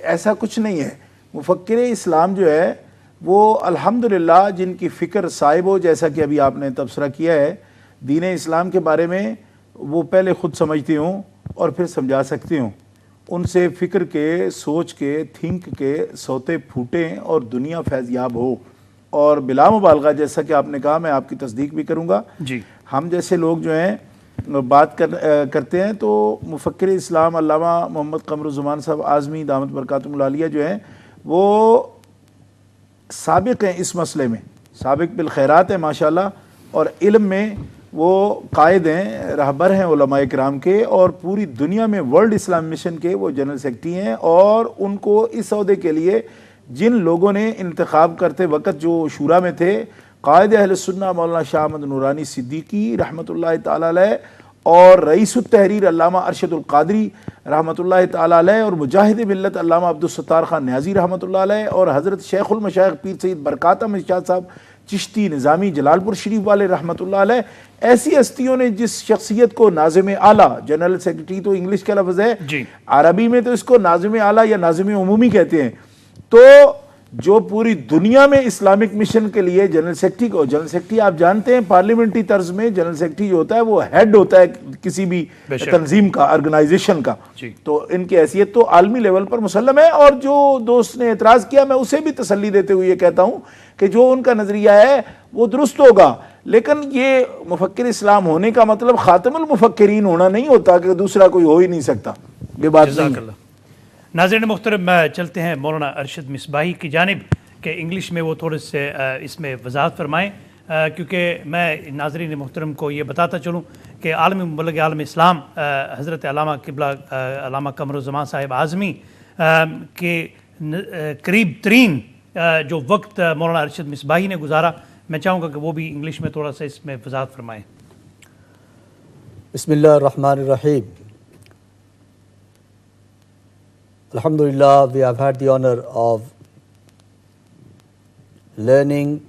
ایسا کچھ نہیں ہے۔ مفکر اسلام جو ہے وہ الحمدللہ جن کی فکر صاحب ہو، جیسا کہ ابھی آپ نے تبصرہ کیا ہے، دین اسلام کے بارے میں وہ پہلے خود سمجھتے ہوں اور پھر سمجھا سکتے ہوں، ان سے فکر کے، سوچ کے، تھنک کے سوتے پھوٹیں اور دنیا فیضیاب ہو، اور بلا مبالغہ جیسا کہ آپ نے کہا، میں آپ کی تصدیق بھی کروں گا، جی ہم جیسے لوگ جو ہیں بات کرتے ہیں تو مفکر اسلام علامہ محمد قمر الزمان صاحب اعظمی دامت برکاتہم العالیہ جو ہیں وہ سابق ہیں، اس مسئلے میں سابق بالخیرات ہیں ماشاءاللہ، اور علم میں وہ قائد ہیں، رہبر ہیں علماء کرام کے، اور پوری دنیا میں ورلڈ اسلام مشن کے وہ جنرل سیکرٹری ہیں، اور ان کو اس عہدے کے لیے جن لوگوں نے انتخاب کرتے وقت جو شورا میں تھے، قائد اہل سنہ مولانا شاہ احمد نورانی صدیقی رحمۃ اللہ تعالی علیہ، اور رئیس التحریر علامہ ارشد القادری رحمۃ اللہ تعالی علیہ، اور مجاہد ملت علامہ عبدالستار خان نیازی رحمۃ اللہ علیہ، اور حضرت شیخ المشائخ پیر سید برکات احمد شاہ صاحب چشتی نظامی جلال پور شریف والے رحمۃ اللہ علیہ، ایسی ہستیوں نے جس شخصیت کو ناظم اعلیٰ، جنرل سیکرٹری تو انگلش کا لفظ ہے، عربی میں تو اس کو ناظم اعلیٰ یا ناظم عمومی کہتے ہیں، تو جو پوری دنیا میں اسلامک مشن کے لیے جنرل سیکرٹری آپ جانتے ہیں پارلیمنٹری طرز میں جنرل سیکرٹری جو ہوتا ہے وہ ہیڈ ہوتا ہے کسی بھی تنظیم کا، آرگنائزیشن کا، تو ان کی حیثیت تو عالمی لیول پر مسلم ہے، اور جو دوست نے اعتراض کیا میں اسے بھی تسلی دیتے ہوئے یہ کہتا ہوں کہ جو ان کا نظریہ ہے وہ درست ہوگا، لیکن یہ مفکر اسلام ہونے کا مطلب خاتم المفکرین ہونا نہیں ہوتا کہ دوسرا کوئی ہو ہی نہیں سکتا، یہ بات نہیں ہے۔ ناظرین محترم، چلتے ہیں مولانا ارشد مصباحی کی جانب کہ انگلش میں وہ تھوڑے سے اس میں وضاحت فرمائیں، کیونکہ میں ناظرین محترم کو یہ بتاتا چلوں کہ عالمی مبلغ عالم اسلام حضرت علامہ قبلہ علامہ قمر الزمان صاحب اعظمی کے قریب ترین جو وقت مولانا ارشد مصباحی نے گزارا میں چاہوں گا کہ وہ بھی انگلش میں تھوڑا سا اس میں وضاحت فرمائیں. بسم اللہ الرحمن الرحیم. Alhamdulillah, we have had the honor of learning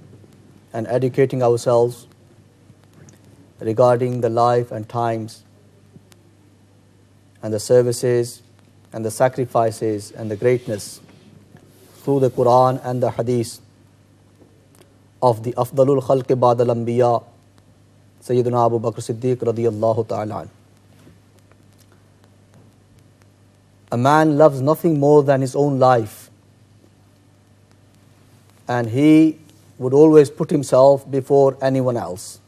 and educating ourselves regarding the life and times and the services and the sacrifices and the greatness through the Quran and the Hadith of the Afdalul Khalq Ba'd al-Anbiya, Sayyidina Abu Bakr Siddiq radiyallahu ta'ala. A man loves nothing more than his own life, and he would always put himself before anyone else.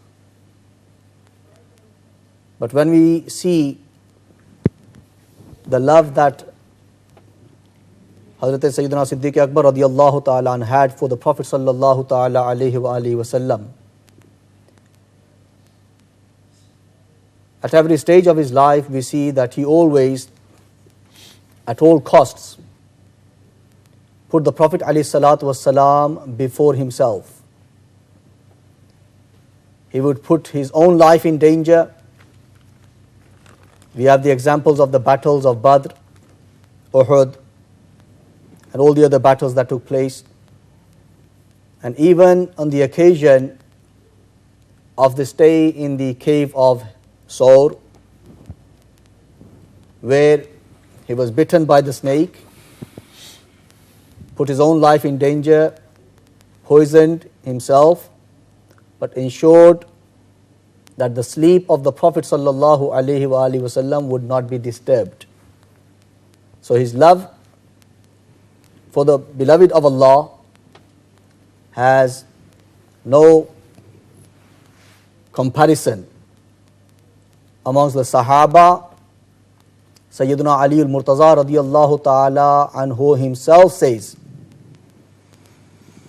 But when we see the love that Hazrat Sayyidina Siddiq Akbar radiyallahu ta'ala an had for the Prophet sallallahu ta'ala alayhi wa alihi wa sallam, at every stage of his life we see that he always, at all costs, put the Prophet alayhi salatu wassalam before himself. He would put his own life in danger. We have the examples of the battles of Badr, Uhud, and all the other battles that took place. And even on the occasion of the stay in the cave of Saur, where he was bitten by the snake, put his own life in danger, poisoned himself, but ensured that the sleep of the Prophet sallallahu alaihi wasallam would not be disturbed. So his love for the beloved of Allah has no comparison. Amongst the Sahaba, Sayyidina Ali al-Murtaza radiyallahu ta'ala anhu himself says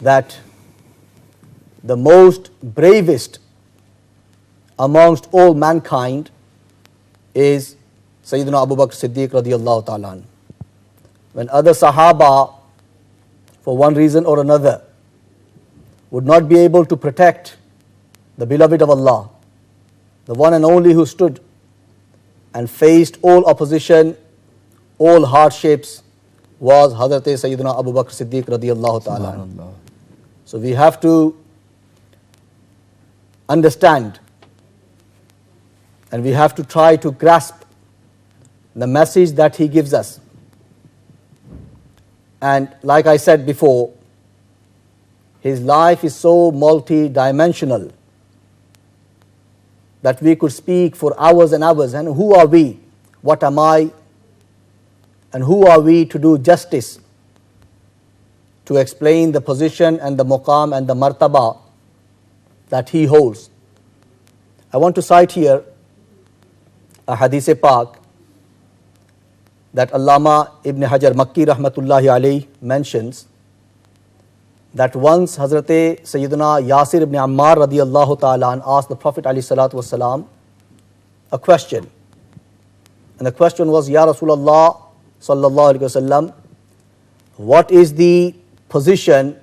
that the most bravest amongst all mankind is Sayyidina Abu Bakr Siddiq radiyallahu ta'ala. When other Sahaba, for one reason or another, would not be able to protect the beloved of Allah, the one and only who stood and faced all opposition, all hardships, was Hazrat Sayyidina Abu Bakr Siddiq radiyallahu ta'ala. So we have to understand and we have to try to grasp the message that he gives us. And like I said before, his life is so multi-dimensional that we could speak for hours and hours. And who are we? What am I? And who are we to do justice to explain the position and the muqam and the martaba that he holds? I want to cite here a hadith Pak that Allama Ibn Hajar Makki rahmatullahi alayhi mentions, that once Hazrat Sayyidina Yasir ibn Ammar radiyallahu ta'ala asked the Prophet alayhi salatu wasalam a question. And the question was, Ya Rasulullah sallallahu alayhi wasallam, what is the position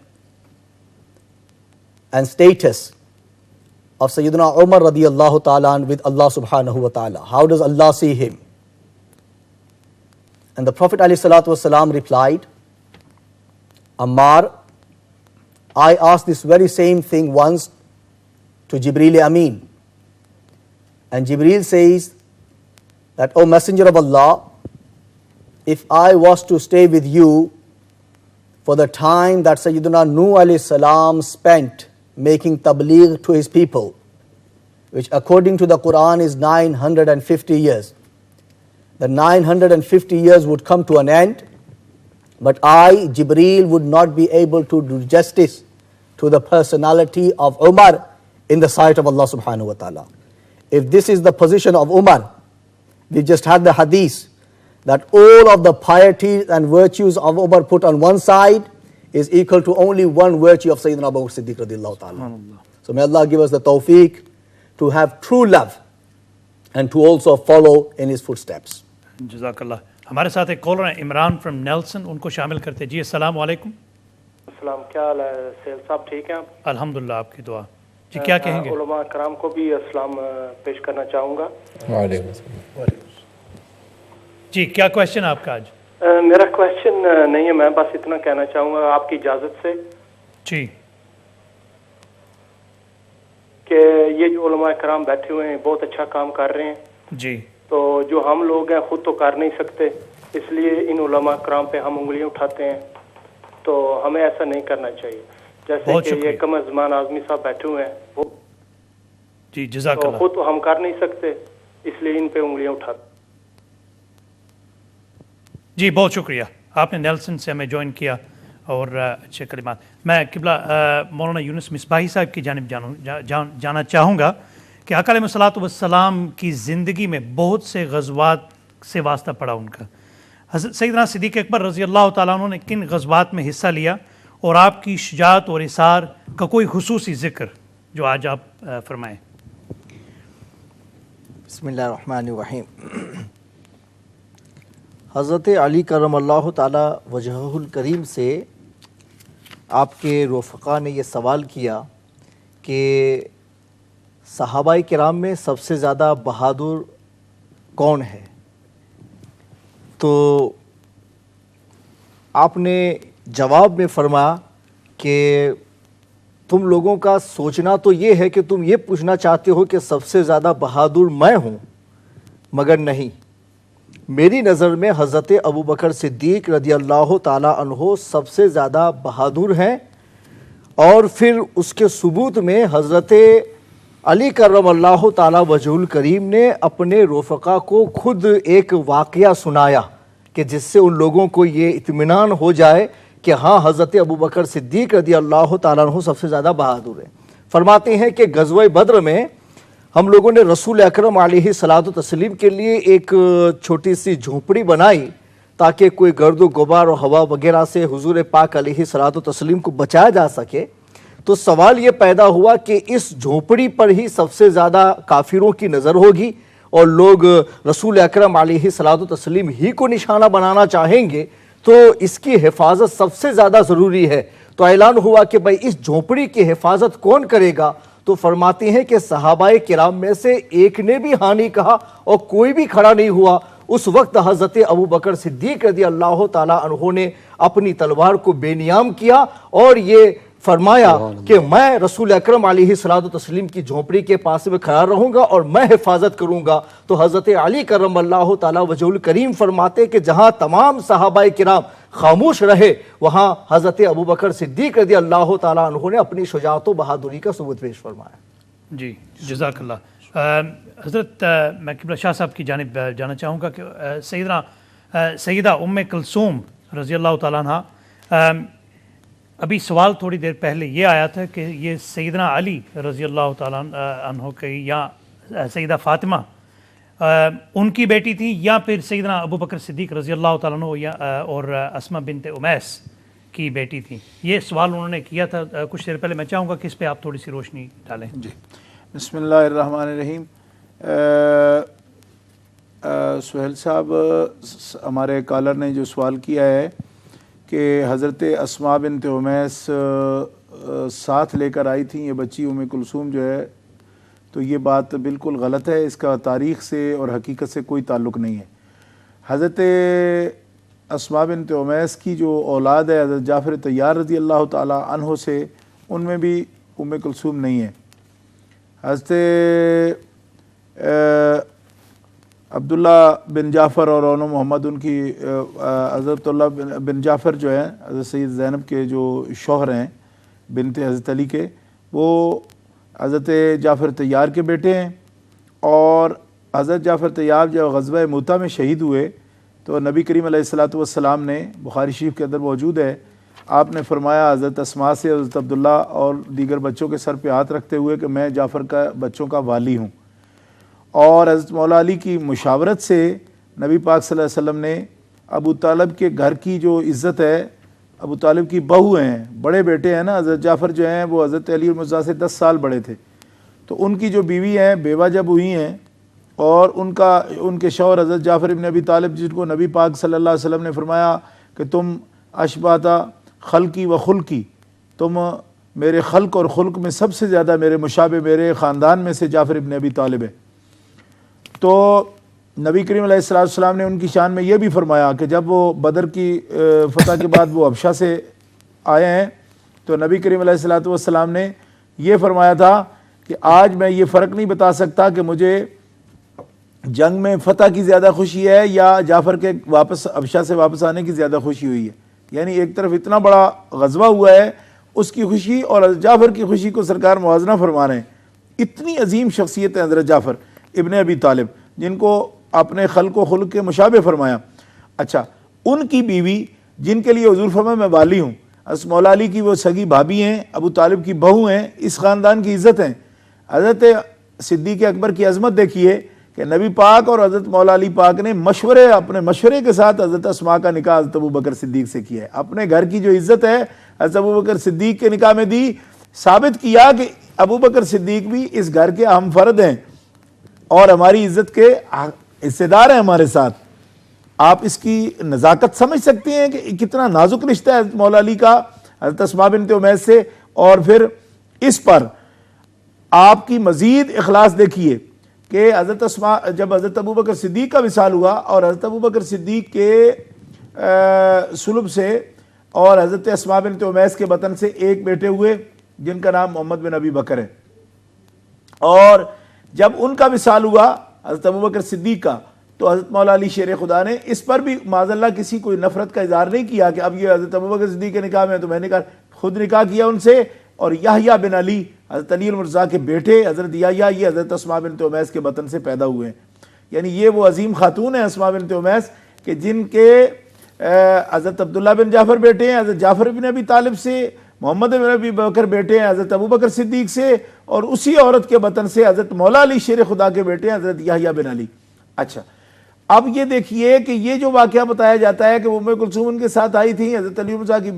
and status of Sayyidina Umar radiyallahu ta'ala with Allah subhanahu wa ta'ala? How does Allah see him? And the Prophet alayhi salatu wasalam replied, Ammar, I asked this very same thing once to Jibreel Amin. And Jibreel says that, O Messenger of Allah, if I was to stay with you for the time that Sayyidina Nuh alayhi salam spent making tabligh to his people, which according to the Quran is 950 years, the 950 years would come to an end, but I, Jibreel, would not be able to do justice to the personality of Umar in the sight of Allah subhanahu wa ta'ala. If this is the position of Umar, we just had the hadith that all of the piety and virtues of Umar put on one side is equal to only one virtue of Sayyidina Abu Bakr Siddiq radiyallahu ta'ala. So may Allah give us the tawfiq to have true love and to also follow in his footsteps. جزاک اللہ. ہمارے ساتھ ایک collar ہیں Imran from Nelson, ان کو شامل کرتے. جی السلام علیکم. السلام، کیا حال ہے سیل صاحب؟ ٹھیک ہیں آپ؟ الحمدللہ، آپ کی دعا جی. کیا کہیں گے؟ علماء کرام کو بھی السلام پیش کرنا چاہوں گا. وعلیکم السلام. جی کیا کوشچن آپ کا آج؟ میرا کوشچن نہیں ہے، میں بس اتنا کہنا چاہوں گا آپ کی اجازت سے جی کہ یہ جو علماء کرام بیٹھے ہوئے ہیں بہت اچھا کام کر رہے ہیں جی. تو جو ہم لوگ ہیں خود تو کر نہیں سکتے، اس لیے ان علماء کرام پہ ہم انگلیاں اٹھاتے ہیں. تو ہمیں ایسا نہیں کرنا چاہیے. جیسے کہ یہ قمر زمان اعظمی صاحب بیٹھے ہوئے ہیں وہ جی جزاک اللہ. خود تو ہم کر نہیں سکتے، اس لیے ان پہ انگلیاں اٹھاتے. جی بہت شکریہ، آپ نے نیلسن سے ہمیں جوائن کیا اور اچھے کلمات. میں قبلہ مولانا یونس مصباحی صاحب کی جانب جانا چاہوں گا کہ آقا علیہ الصلوۃ والسلام کی زندگی میں بہت سے غزوات سے واسطہ پڑا ان کا. حضرت سیدنا صدیق اکبر رضی اللہ تعالیٰ عنہ نے کن غزوات میں حصہ لیا اور آپ کی شجاعت اور اثار کا کوئی خصوصی ذکر جو آج آپ فرمائیں. بسم اللہ الرحمن الرحیم. حضرت علی کرم اللہ تعالی وجہہ الکریم سے آپ کے رفقا نے یہ سوال کیا کہ صحابہ کرام میں سب سے زیادہ بہادر کون ہے؟ تو آپ نے جواب میں فرمایا کہ تم لوگوں کا سوچنا تو یہ ہے کہ تم یہ پوچھنا چاہتے ہو کہ سب سے زیادہ بہادر میں ہوں، مگر نہیں. میری نظر میں حضرت ابوبکر صدیق رضی اللہ تعالیٰ عنہ سب سے زیادہ بہادر ہیں، اور پھر اس کے ثبوت میں حضرت علی کرم اللہ تعالیٰ وجہ الکریم نے اپنے رفقا کو خود ایک واقعہ سنایا کہ جس سے ان لوگوں کو یہ اطمینان ہو جائے کہ ہاں حضرت ابوبکر صدیق رضی اللہ تعالیٰ عنہ سب سے زیادہ بہادر ہیں. فرماتے ہیں کہ غزوہ بدر میں ہم لوگوں نے رسول اکرم علیہ الصلوۃ والتسلیم کے لیے ایک چھوٹی سی جھونپڑی بنائی تاکہ کوئی گرد و غبار اور ہوا وغیرہ سے حضور پاک علیہ الصلوۃ والتسلیم کو بچایا جا سکے. تو سوال یہ پیدا ہوا کہ اس جھونپڑی پر ہی سب سے زیادہ کافروں کی نظر ہوگی اور لوگ رسول اکرم علیہ الصلوۃ والتسلیم ہی کو نشانہ بنانا چاہیں گے، تو اس کی حفاظت سب سے زیادہ ضروری ہے. تو اعلان ہوا کہ بھائی اس جھونپڑی کی حفاظت کون کرے گا؟ تو فرماتے ہیں کہ صحابہ کرام میں سے ایک نے بھی ہاں نہیں کہا اور کوئی بھی کھڑا نہیں ہوا. اس وقت حضرت ابوبکر صدیق رضی اللہ تعالیٰ عنہ نے اپنی تلوار کو بے نیام کیا اور یہ فرمایا کہ میں رسول اکرم علیہ الصلوۃ والتسلیم کی جھونپڑی کے پاس میں کھڑا رہوں گا اور میں حفاظت کروں گا. تو حضرت علی کرم اللہ تعالیٰ وجہ الکریم فرماتے کہ جہاں تمام صحابہ کرام خاموش رہے وہاں حضرت ابوبکر صدیق رضی اللہ تعالیٰ عنہ نے اپنی شجاعت و بہادری کا ثبوت پیش فرمایا. جی جزاک اللہ. حضرت میں قبلہ شاہ صاحب کی جانب جانا چاہوں گا کہ سیدہ ام کلثوم رضی اللہ تعالیٰ عنہ، ابھی سوال تھوڑی دیر پہلے یہ آیا تھا کہ یہ سیدنا علی رضی اللہ تعالیٰ عنہ کی یا سیدہ فاطمہ ان کی بیٹی تھی یا پھر سیدنا ابوبکر صدیق رضی اللہ تعالیٰ عنہ اور اسماء بنت امیس کی بیٹی تھی. یہ سوال انہوں نے کیا تھا کچھ دیر پہلے. میں چاہوں گا کہ اس پہ آپ تھوڑی سی روشنی ڈالیں. جی بسم اللہ الرحمن الرحیم. سہیل صاحب، ہمارے کالر نے جو سوال کیا ہے کہ حضرت اسماء بنت امیس ساتھ لے کر آئی تھیں یہ بچی ام کلثوم جو ہے، تو یہ بات بالکل غلط ہے. اس کا تاریخ سے اور حقیقت سے کوئی تعلق نہیں ہے. حضرت اسماء بنت امیس کی جو اولاد ہے حضرت جعفر طیار رضی اللہ تعالی عنہ سے، ان میں بھی ام کلثوم نہیں ہے. حضرت عبداللہ بن جعفر اور اون محمد ان کی حضرت اللہ بن جعفر جو ہیں حضرت سید زینب کے جو شوہر ہیں بنت حضرت علی کے، وہ حضرت جعفر طیار کے بیٹے ہیں. اور حضرت جعفر طیار جب غزوہ موتا میں شہید ہوئے تو نبی کریم علیہ الصلوۃ والسلام نے، بخاری شریف کے اندر موجود ہے، آپ نے فرمایا حضرت اسماء سے حضرت عبداللہ اور دیگر بچوں کے سر پہ ہاتھ رکھتے ہوئے کہ میں جعفر کا بچوں کا والی ہوں. اور حضرت مولا علی کی مشاورت سے نبی پاک صلی اللہ علیہ وسلم نے ابو طالب کے گھر کی جو عزت ہے، ابو طالب کی بہو ہیں، بڑے بیٹے ہیں نا حضرت جعفر جو ہیں، وہ حضرت علی المرضیٰ سے 10 سال بڑے تھے، تو ان کی جو بیوی ہیں بیوہ جب ہوئی ہیں اور ان کے شوہر حضرت جعفر ابن ابی طالب، جن کو نبی پاک صلی اللہ علیہ وسلم نے فرمایا کہ تم اشبہتا خلقی و خلقی، تم میرے خلق اور خلق میں سب سے زیادہ میرے مشابہ میرے خاندان میں سے جعفر ابن ابی طالب ہے۔ تو نبی کریم علیہ السلام نے ان کی شان میں یہ بھی فرمایا کہ جب وہ بدر کی فتح کے بعد وہ حبشہ سے آئے ہیں تو نبی کریم علیہ السلام نے یہ فرمایا تھا کہ آج میں یہ فرق نہیں بتا سکتا کہ مجھے جنگ میں فتح کی زیادہ خوشی ہے یا جعفر کے واپس حبشہ سے واپس آنے کی زیادہ خوشی ہوئی ہے۔ یعنی ایک طرف اتنا بڑا غزوہ ہوا ہے اس کی خوشی اور حضرت جعفر کی خوشی کو سرکار موازنہ فرما رہے ہیں۔ اتنی عظیم شخصیت ہے حضرت جعفر ابن ابی طالب جن کو اپنے خلق و خلق کے مشابہ فرمایا۔ اچھا، ان کی بیوی جن کے لیے حضور فرمایا میں والی ہوں، حضرت مولا علی کی وہ سگی بھابی ہیں، ابو طالب کی بہو ہیں، اس خاندان کی عزت ہیں۔ حضرت صدیق اکبر کی عظمت دیکھیے کہ نبی پاک اور حضرت مولا علی پاک نے اپنے مشورے کے ساتھ حضرت اسماء کا نکاح حضرت ابو بکر صدیق سے کیا ہے۔ اپنے گھر کی جو عزت ہے حضرت ابو بکر صدیق کے نکاح میں دی، ثابت کیا کہ ابو بکر صدیق بھی اس گھر کے اہم فرد ہیں اور ہماری عزت کے حصے دار ہیں ہمارے ساتھ۔ آپ اس کی نزاکت سمجھ سکتے ہیں کہ کتنا نازک رشتہ ہے حضرت مولا علی کا حضرت اسماء بنت عمیس سے۔ اور پھر اس پر آپ کی مزید اخلاص دیکھیے کہ حضرت اسماء جب حضرت ابو بکر صدیق کا وصال ہوا اور حضرت ابو بکر صدیق کے صلب سے اور حضرت اسماء بنت عمیس کے بطن سے ایک بیٹے ہوئے جن کا نام محمد بن ابی بکر ہے، اور جب ان کا وصال ہوا حضرت ابو بکر صدیق کا تو حضرت مولا علی شیر خدا نے اس پر بھی معاذ اللہ کسی کوئی نفرت کا اظہار نہیں کیا کہ اب یہ حضرت ابو بکر صدیق کے نکاح میں تو میں نے خود نکاح کیا ان سے، اور یحییٰ بن علی حضرت علی المرتضیٰ کے بیٹے حضرت یحییٰ یہ حضرت اسماء بنت عمیس کے بطن سے پیدا ہوئے ہیں۔ یعنی یہ وہ عظیم خاتون ہیں اسماء بنت عمیس کہ جن کے حضرت عبداللہ بن جعفر بیٹے ہیں حضرت جعفر بن ابی طالب سے، محمد بن ابی بکر بیٹے ہیں حضرت ابو بکر صدیق سے، اور اسی عورت کے بطن سے حضرت مولا علی شیر خدا کے بیٹے ہیں حضرت یحییٰ بن علی۔ اچھا، اب یہ دیکھیے کہ یہ جو واقعہ بتایا جاتا ہے کہ ام کلثوم ان کے ساتھ آئی تھی، حضرت علی مرزا کی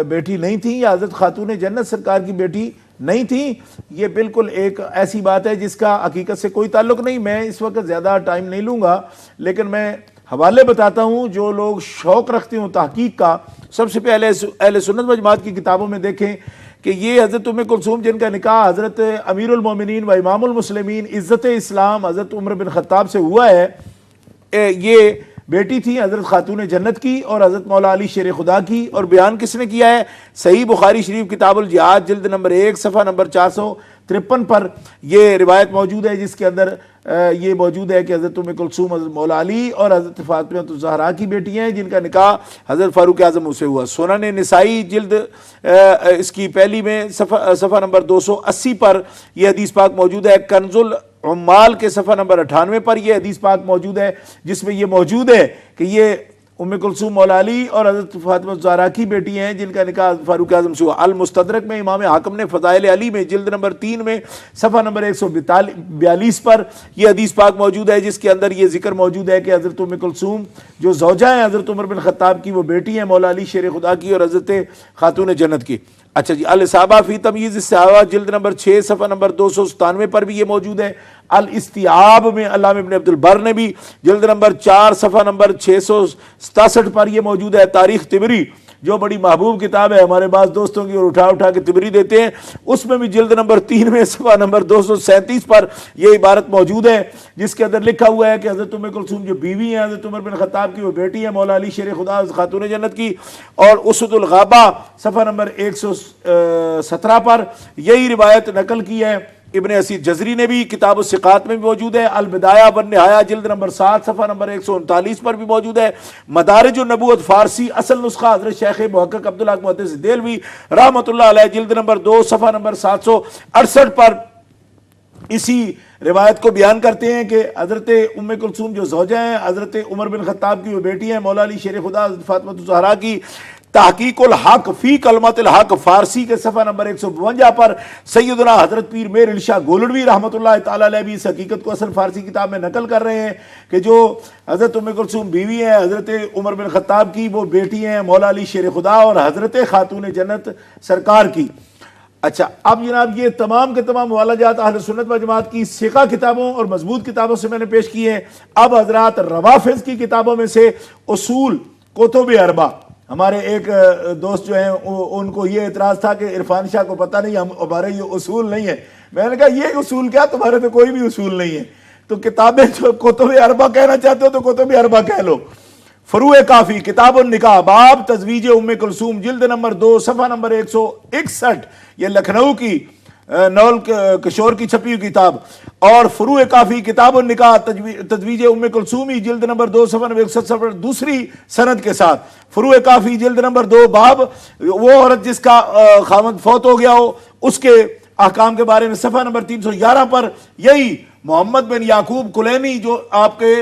بیٹی نہیں تھی یا حضرت خاتون جنت سرکار کی بیٹی نہیں تھی، یہ بالکل ایک ایسی بات ہے جس کا حقیقت سے کوئی تعلق نہیں۔ میں اس وقت زیادہ ٹائم نہیں لوں گا، لیکن میں حوالے بتاتا ہوں جو لوگ شوق رکھتے ہوں تحقیق کا۔ سب سے پہلے اہل سنت و جماعت کی کتابوں میں دیکھیں کہ یہ حضرت ام کلثوم جن کا نکاح حضرت امیر المومنین و امام المسلمین عزت اسلام حضرت عمر بن خطاب سے ہوا ہے، یہ بیٹی تھی حضرت خاتون جنت کی اور حضرت مولا علی شیر خدا کی، اور بیان کس نے کیا ہے؟ صحیح بخاری شریف کتاب الجہاد جلد نمبر 1 صفحہ نمبر 453 پر یہ روایت موجود ہے، جس کے اندر یہ موجود ہے کہ حضرت ام کلثوم حضرت مولا علی اور حضرت فاطمہ الزہرا کی بیٹی ہیں جن کا نکاح حضرت فاروق اعظم سے ہوا۔ سنن نسائی جلد اس کی پہلی میں صفحہ نمبر 280 پر یہ حدیث پاک موجود ہے۔ کنز العمال کے صفحہ نمبر 98 پر یہ حدیث پاک موجود ہے، جس میں یہ موجود ہے کہ یہ ام کلثوم مولا علی اور حضرت فاطمہ الزہرا کی بیٹی ہیں جن کا نکاح فاروق اعظم سے ہوا۔ المستدرک میں امام حاکم نے فضائل علی میں جلد نمبر 3 میں صفحہ نمبر 142 پر یہ حدیث پاک موجود ہے، جس کے اندر یہ ذکر موجود ہے کہ حضرت ام کلثوم جو زوجہ ہیں حضرت عمر بن خطاب کی، وہ بیٹی ہیں مولا علی شیر خدا کی اور حضرت خاتون جنت کی۔ اچھا جی، الاصابہ فی تمییز الصحابہ جلد نمبر 6 صفحہ نمبر 297 پر بھی یہ موجود ہے۔ الاستیعاب میں علامہ ابن عبد البر نے بھی جلد نمبر 4 صفحہ نمبر 667 پر یہ موجود ہے۔ تاریخ طبری جو بڑی محبوب کتاب ہے ہمارے بعض دوستوں کی، اور اٹھا کے طبری دیتے ہیں، اس میں بھی جلد نمبر 3 میں صفحہ نمبر 237 پر یہ عبارت موجود ہے، جس کے اندر لکھا ہوا ہے کہ حضرت ام کلثوم جو بیوی ہیں حضرت عمر بن خطاب کی، وہ بیٹی ہے مولا علی شیر خدا خاتون جنت کی۔ اور اسد الغابہ صفحہ نمبر 117 پر یہی روایت نقل کی ہے۔ ابن اسیر جزری نے بھی کتاب الثقات میں بھی موجود ہے۔ البدایہ والنہایہ جلد نمبر 7 صفحہ نمبر 139 پر بھی موجود ہے۔ مدارج النبوت فارسی اصل نسخہ حضرت شیخ محقق عبداللہ محدث دہلوی رحمۃ اللہ علیہ جلد نمبر 2 صفحہ نمبر 768 پر اسی روایت کو بیان کرتے ہیں کہ حضرت ام کلثوم جو زوجہ ہیں حضرت عمر بن خطاب کی، وہ بیٹی ہیں مولا علی شیر خدا حضرت فاطمہ الزہرا کی۔ تحقیق الحق فی کلمت الحق فارسی کے صفحہ نمبر 152 پر سیدنا حضرت پیر میر علی شاہ گولڑوی رحمۃ اللہ تعالی علیہ بھی اس حقیقت کو اصل فارسی کتاب میں نقل کر رہے ہیں کہ جو حضرت ام کلثوم بیوی ہیں حضرت عمر بن خطاب کی، وہ بیٹی ہیں مولا علی شیر خدا اور حضرت خاتون جنت سرکار کی۔ اچھا، اب جناب یہ تمام کے تمام حوالہ جات اہل سنت و جماعت کی ثقہ کتابوں اور مضبوط کتابوں سے میں نے پیش کیے ہیں۔ اب حضرات روافض کی کتابوں میں سے اصول کتب اربع ہمارے ایک دوست جو ہیں ان کو یہ اعتراض تھا کہ عرفان شاہ کو پتہ نہیں ہمارے یہ اصول نہیں ہے. میں نے کہا یہ اصول کیا, تمہارے تو کوئی بھی اصول نہیں ہے. تو کتابیں جو کتب اربع کہنا چاہتے ہو تو کتب اربع کہہ لو. فروع کافی کتاب النکاح باب تزویج ام کلثوم جلد نمبر 2 صفحہ نمبر 161, یہ لکھنؤ کی نول کشور کی چھپی ہوئی کتاب. اور فروع کافی کتاب النکاح تزویج ام کلثومی جلد نمبر 2 صفحہ نمبر 167 دوسری سند کے ساتھ. فروع کافی جلد نمبر 2 باب وہ عورت جس کا خاوند فوت ہو گیا ہو اس کے احکام کے بارے میں صفحہ نمبر 311 پر یہی محمد بن یعقوب کلینی جو آپ کے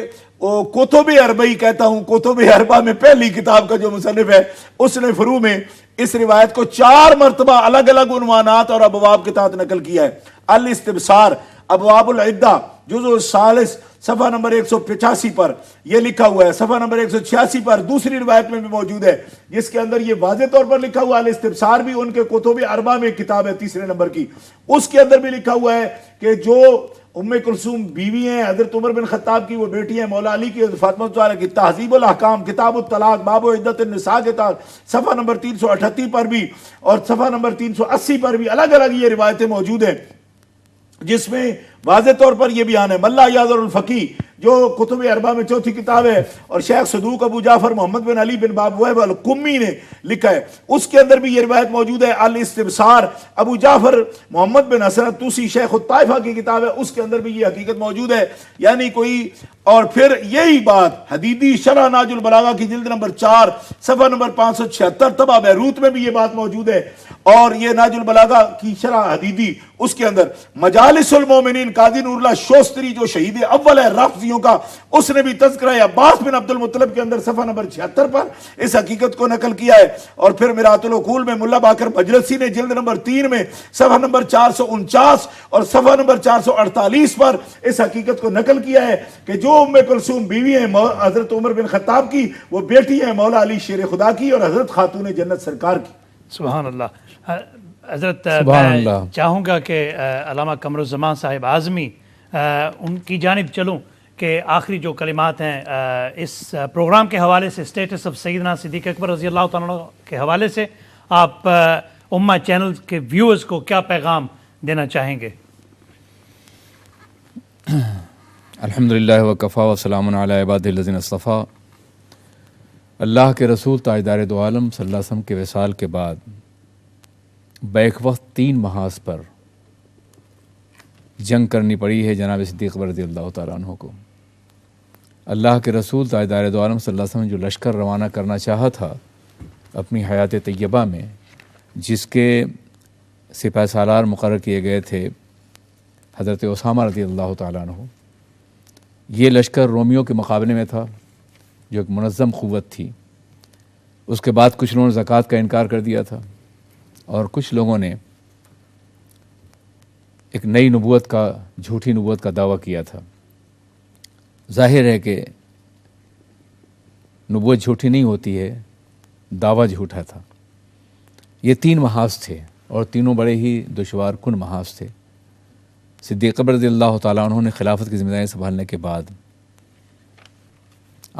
کتب اربعی کہتا ہوں, کتب اربع میں پہلی کتاب کا جو مصنف ہے, اس نے فروع میں اس روایت کو 4 مرتبہ الگ الگ عنوانات اور ابواب کے تحت نقل کیا ہے. الاستبصار ابواب العدہ جزء الثالث صفحہ نمبر 185 پر یہ لکھا ہوا ہے. صفحہ نمبر 186 پر دوسری روایت میں بھی موجود ہے جس کے اندر یہ واضح طور پر لکھا ہوا ہے. الاستبصار بھی ان کے کتب اربع میں کتاب ہے 3 نمبر کی, اس کے اندر بھی لکھا ہوا ہے کہ جو ام کلثوم بیوی ہیں حضرت عمر بن خطاب کی, وہ بیٹی ہیں مولا علی کی, فاطمہ زہرا کی, تہذیب الاحکام کتاب الطلاق باب عدت النساء کے تحت صفحہ نمبر 338 پر بھی اور صفحہ نمبر 380 پر بھی الگ الگ یہ روایتیں موجود ہیں جس میں واضح طور پر یہ بیان ہے. ملا یاذر الفقی جو کتب اربع میں چوتھی کتاب ہے اور شیخ صدوق ابو جعفر محمد بن علی بن بابویب القمی نے لکھا ہے, اس کے اندر بھی یہ روایت موجود ہے. الاستبصار ابو جعفر محمد بن حسن الطوسی شیخ الطائفہ کی کتاب ہے, اس کے اندر بھی یہ حقیقت موجود ہے. یعنی کوئی اور پھر یہی بات حدیدی شرح ناج البلاغہ کی جلد نمبر 4 صفحہ نمبر 576 طبع بیروت میں بھی یہ بات موجود ہے. اور یہ ناج البلاغہ کی شرح حدیدی اس کے اندر مجالس المومنین قاضی نور اللہ شوستری جو شہید اول ہے رافضیوں کا, اس نے بھی تذکرہ عباس بن عبد المطلب کے اندر صفحہ نمبر 76 پر اس حقیقت کو نقل کیا ہے. اور پھر میرات العقول میں ملا باقر مجلسی نے جلد نمبر 3 میں صفحہ نمبر 449 اور صفحہ نمبر 448 پر اس حقیقت کو نقل کیا ہے کہ جو ام کلثوم بیوی ہیں حضرت عمر بن خطاب کی, وہ بیٹی ہیں مولا علی شیر خدا کی اور حضرت خاتون جنت سرکار کی. سبحان اللہ. حضرت میں چاہوں گا کہ علامہ قمر الزمان صاحب اعظمی ان کی جانب چلوں کہ آخری جو کلمات ہیں اس پروگرام کے حوالے سے, اسٹیٹس آف سیدنا صدیق اکبر رضی اللہ تعالیٰ کے حوالے سے آپ امہ چینل کے ویورز کو کیا پیغام دینا چاہیں گے؟ الحمدللہ وکفا وسلام علی عبادہ الذین اصطفیٰ. اللہ کے رسول تاجدار دو عالم صلی اللہ علیہ وسلم کے وصال کے بعد بیک وقت 3 محاذ پر جنگ کرنی پڑی ہے جناب صدیق رضی اللہ تعالیٰ عنہ کو. اللہ کے رسول تاجدار دو عالم صلی اللہ علیہ وسلم جو لشکر روانہ کرنا چاہا تھا اپنی حیات طیبہ میں, جس کے سپہ سالار مقرر کیے گئے تھے حضرت اسامہ رضی اللہ تعالیٰ عنہ, یہ لشکر رومیوں کے مقابلے میں تھا جو ایک منظم قوت تھی. اس کے بعد کچھ لوگوں نے زکوٰۃ کا انکار کر دیا تھا اور کچھ لوگوں نے ایک نئی نبوت کا, جھوٹی نبوت کا دعویٰ کیا تھا. ظاہر ہے کہ نبوت جھوٹی نہیں ہوتی ہے, دعویٰ جھوٹا تھا. یہ 3 محاذ تھے اور تینوں بڑے ہی دشوار کن محاذ تھے. صدیق اکبر رضی اللہ تعالیٰ عنہ نے خلافت کی ذمہ داری سنبھالنے کے بعد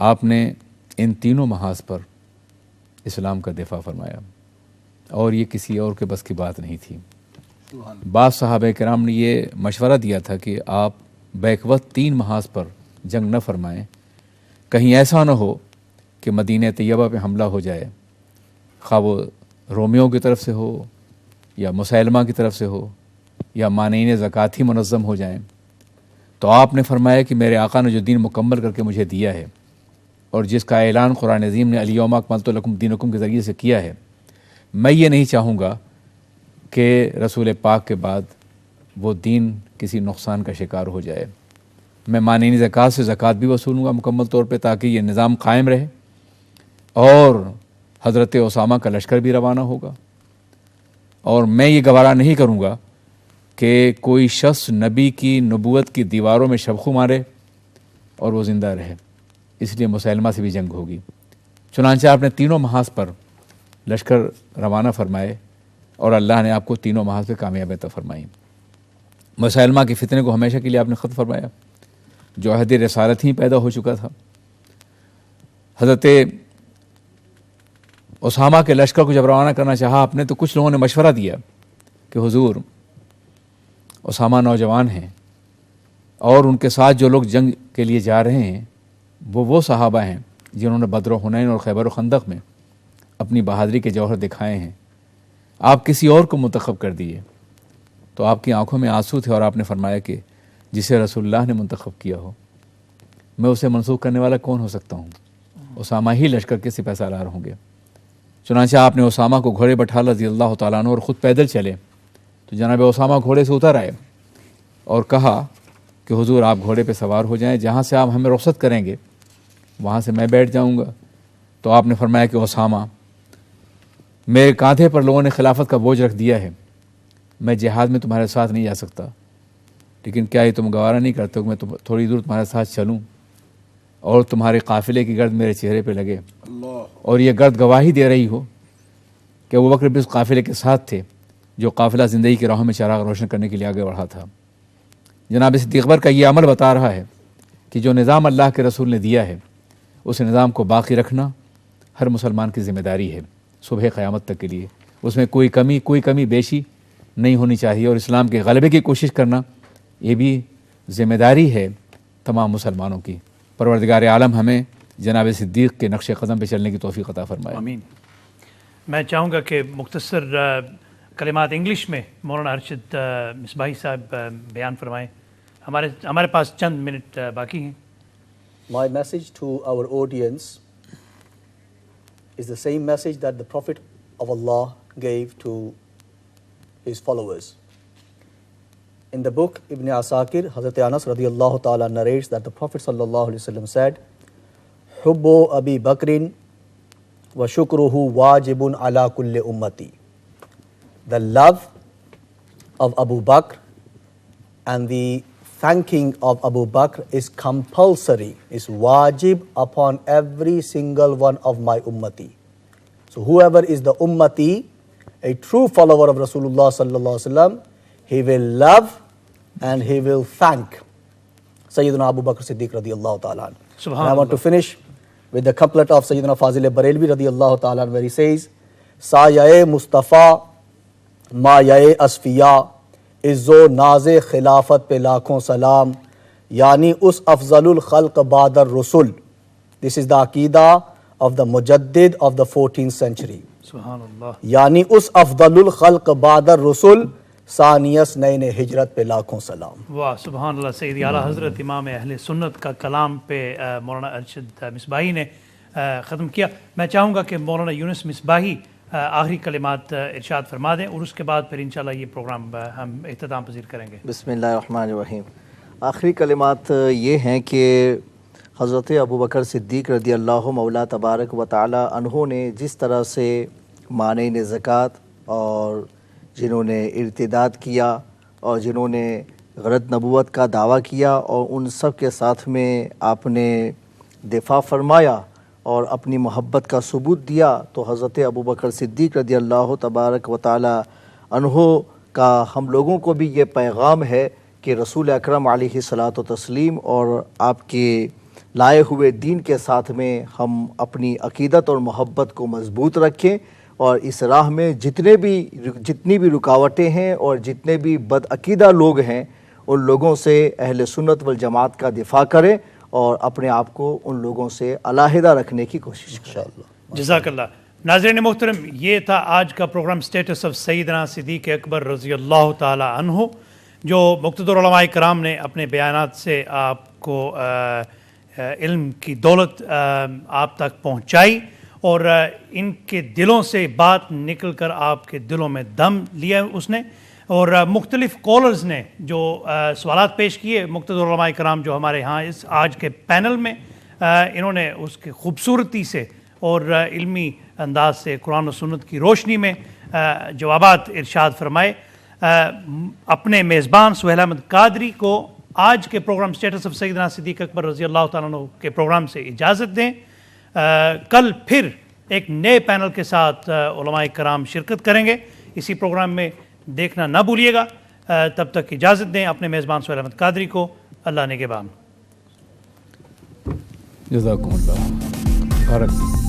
آپ نے ان تینوں محاذ پر اسلام کا دفاع فرمایا اور یہ کسی اور کے بس کی بات نہیں تھی. بعض صحابہ کرام نے یہ مشورہ دیا تھا کہ آپ بیک وقت 3 محاذ پر جنگ نہ فرمائیں, کہیں ایسا نہ ہو کہ مدینہ طیبہ پہ حملہ ہو جائے, خواہ وہ رومیوں کی طرف سے ہو یا مسلمہ کی طرف سے ہو یا مانعین زکوٰۃ ہی منظم ہو جائیں. تو آپ نے فرمایا کہ میرے آقا نے جو دین مکمل کر کے مجھے دیا ہے اور جس کا اعلان قرآن عظیم نے الیوم اکملت لکم دینکم کے ذریعے سے کیا ہے, میں یہ نہیں چاہوں گا کہ رسول پاک کے بعد وہ دین کسی نقصان کا شکار ہو جائے. میں مانعین زکوٰۃ سے زکوٰۃ بھی وصولوں گا مکمل طور پہ تاکہ یہ نظام قائم رہے, اور حضرت اسامہ کا لشکر بھی روانہ ہوگا. اور میں یہ گوارا نہیں کروں گا کہ کوئی شخص نبی کی نبوت کی دیواروں میں شبخو مارے اور وہ زندہ رہے, اس لیے مسلمہ سے بھی جنگ ہوگی. چنانچہ آپ نے تینوں محاذ پر لشکر روانہ فرمائے اور اللہ نے آپ کو تینوں محاذ پہ کامیابی عطا فرمائی. مسلمہ کے فتنے کو ہمیشہ کے لیے آپ نے ختم فرمایا جو عہد رسالت ہی پیدا ہو چکا تھا. حضرت اسامہ کے لشکر کو جب روانہ کرنا چاہا آپ نے تو کچھ لوگوں نے مشورہ دیا کہ حضور اسامہ نوجوان ہیں اور ان کے ساتھ جو لوگ جنگ کے لیے جا رہے ہیں وہ صحابہ ہیں جنہوں نے بدر و حنین اور خیبر و خندق میں اپنی بہادری کے جوہر دکھائے ہیں، آپ کسی اور کو منتخب کر دیے۔ تو آپ کی آنکھوں میں آنسو تھے اور آپ نے فرمایا کہ جسے رسول اللہ نے منتخب کیا ہو میں اسے منسوخ کرنے والا کون ہو سکتا ہوں؟ اسامہ ہی لشکر کے سپہ سالار ہوں گے۔ چنانچہ آپ نے اسامہ کو گھوڑے بٹھا رضی اللہ تعالیٰ عنہ اور خود پیدل چلے تو جناب اسامہ گھوڑے سے اتر آئے اور کہا کہ حضور آپ گھوڑے پہ سوار ہو جائیں، جہاں سے آپ ہمیں رخصت کریں گے وہاں سے میں بیٹھ جاؤں گا۔ تو آپ نے فرمایا کہ اسامہ میرے کاندھے پر لوگوں نے خلافت کا بوجھ رکھ دیا ہے، میں جہاد میں تمہارے ساتھ نہیں جا سکتا، لیکن کیا یہ تم گوارا نہیں کرتے کہ میں تھوڑی دور تمہارے ساتھ چلوں اور تمہارے قافلے کی گرد میرے چہرے پہ لگے اور یہ گرد گواہی دے رہی ہو کہ ابوبکر بھی اس قافلے کے ساتھ تھے جو قافلہ زندگی کی راہوں میں چراغ روشن کرنے کے لیے آگے بڑھا تھا۔ جناب صدیق اکبر کا یہ عمل بتا رہا ہے کہ جو نظام اللہ کے رسول نے دیا ہے اس نظام کو باقی رکھنا ہر مسلمان کی ذمہ داری ہے صبح قیامت تک کے لیے، اس میں کوئی کمی بیشی نہیں ہونی چاہیے، اور اسلام کے غلبے کی کوشش کرنا یہ بھی ذمہ داری ہے تمام مسلمانوں کی۔ پروردگار عالم ہمیں جناب صدیق کے نقش قدم پہ چلنے کی توفیق عطا فرمائے۔ آمین۔ میں چاہوں گا کہ مختصر کلمات انگلش میں مولانا ارشد مصباحی صاحب بیان فرمائیں، ہمارے پاس چند منٹ باقی ہیں۔ My message to our audience is the same message that the Prophet of Allah gave to his followers. In the book Ibn Asakir, Hazrat Anas radiyallahu ta'ala narrates that the Prophet sallallahu alaihi wasallam said, "Hubbu Abi Bakrin wa shukruhu wajibun ala kulli ummati." The love of Abu Bakr and the thanking of Abu Bakr is compulsory, is wajib upon every single one of my ummati. So whoever is the ummati, a true follower of Rasulullah sallallahu alaihi wasallam, he will love and he will thank Sayyidina Abu Bakr Siddiq radiyallahu ta'ala. And I want to finish with the couplet of Sayyidina Fazil Barelvi radiyallahu ta'ala where he says, "Sayae Mustafa maayae asfiya, عزو ناز خلافت پہ لاکھوں سلام، یعنی اس افضل الخلق بعد الرسل." This is the عقیدہ of the مجدد of the 14th century. سبحان اللہ۔ یعنی اس افضل الخلق بعد الرسل ثانیس نین ہجرت پہ لاکھوں سلام۔ واہ سبحان اللہ۔ سیدی اعلیٰ حضرت امام اہل سنت کا کلام پہ مولانا ارشد مصباحی نے ختم کیا۔ میں چاہوں گا کہ مولانا یونس مصباحی آخری کلمات ارشاد فرما دیں اور اس کے بعد پھر انشاءاللہ یہ پروگرام ہم اختتام پذیر کریں گے۔ بسم اللہ الرحمن الرحیم۔ آخری کلمات یہ ہیں کہ حضرت ابوبکر صدیق رضی اللہ مولا تبارک و تعالی عنہ نے جس طرح سے مانعین زکوٰۃ اور جنہوں نے ارتداد کیا اور جنہوں نے غرض نبوت کا دعویٰ کیا اور ان سب کے ساتھ میں آپ نے دفاع فرمایا اور اپنی محبت کا ثبوت دیا، تو حضرت ابوبکر صدیق رضی اللہ تبارک و تعالی عنہ کا ہم لوگوں کو بھی یہ پیغام ہے کہ رسول اکرم علیہ الصلاۃ والتسلیم اور آپ کے لائے ہوئے دین کے ساتھ میں ہم اپنی عقیدت اور محبت کو مضبوط رکھیں، اور اس راہ میں جتنی بھی رکاوٹیں ہیں اور جتنے بھی بدعقیدہ لوگ ہیں ان لوگوں سے اہل سنت والجماعت کا دفاع کریں اور اپنے آپ کو ان لوگوں سے علیحدہ رکھنے کی کوشش کریں۔ جزاک اللہ۔ ناظرین محترم، یہ تھا آج کا پروگرام اسٹیٹس آف سیدنا صدیق اکبر رضی اللہ تعالی عنہ، جو مقتدر علماء کرام نے اپنے بیانات سے آپ کو علم کی دولت آپ تک پہنچائی اور ان کے دلوں سے بات نکل کر آپ کے دلوں میں دم لیا اس نے، اور مختلف کالرز نے جو سوالات پیش کیے مقتدر علماء کرام جو ہمارے ہاں اس آج کے پینل میں، انہوں نے اس کی خوبصورتی سے اور علمی انداز سے قرآن و سنت کی روشنی میں جوابات ارشاد فرمائے۔ اپنے میزبان سہیل احمد قادری کو آج کے پروگرام اسٹیٹس آف سیدنا صدیق اکبر رضی اللہ تعالیٰ عنہ کے پروگرام سے اجازت دیں۔ کل پھر ایک نئے پینل کے ساتھ علماء کرام شرکت کریں گے، اسی پروگرام میں دیکھنا نہ بھولیے گا۔ تب تک اجازت دیں اپنے میزبان سہیل احمد قادری کو۔ اللہ نگہبان۔ جزاکم اللہ، بارک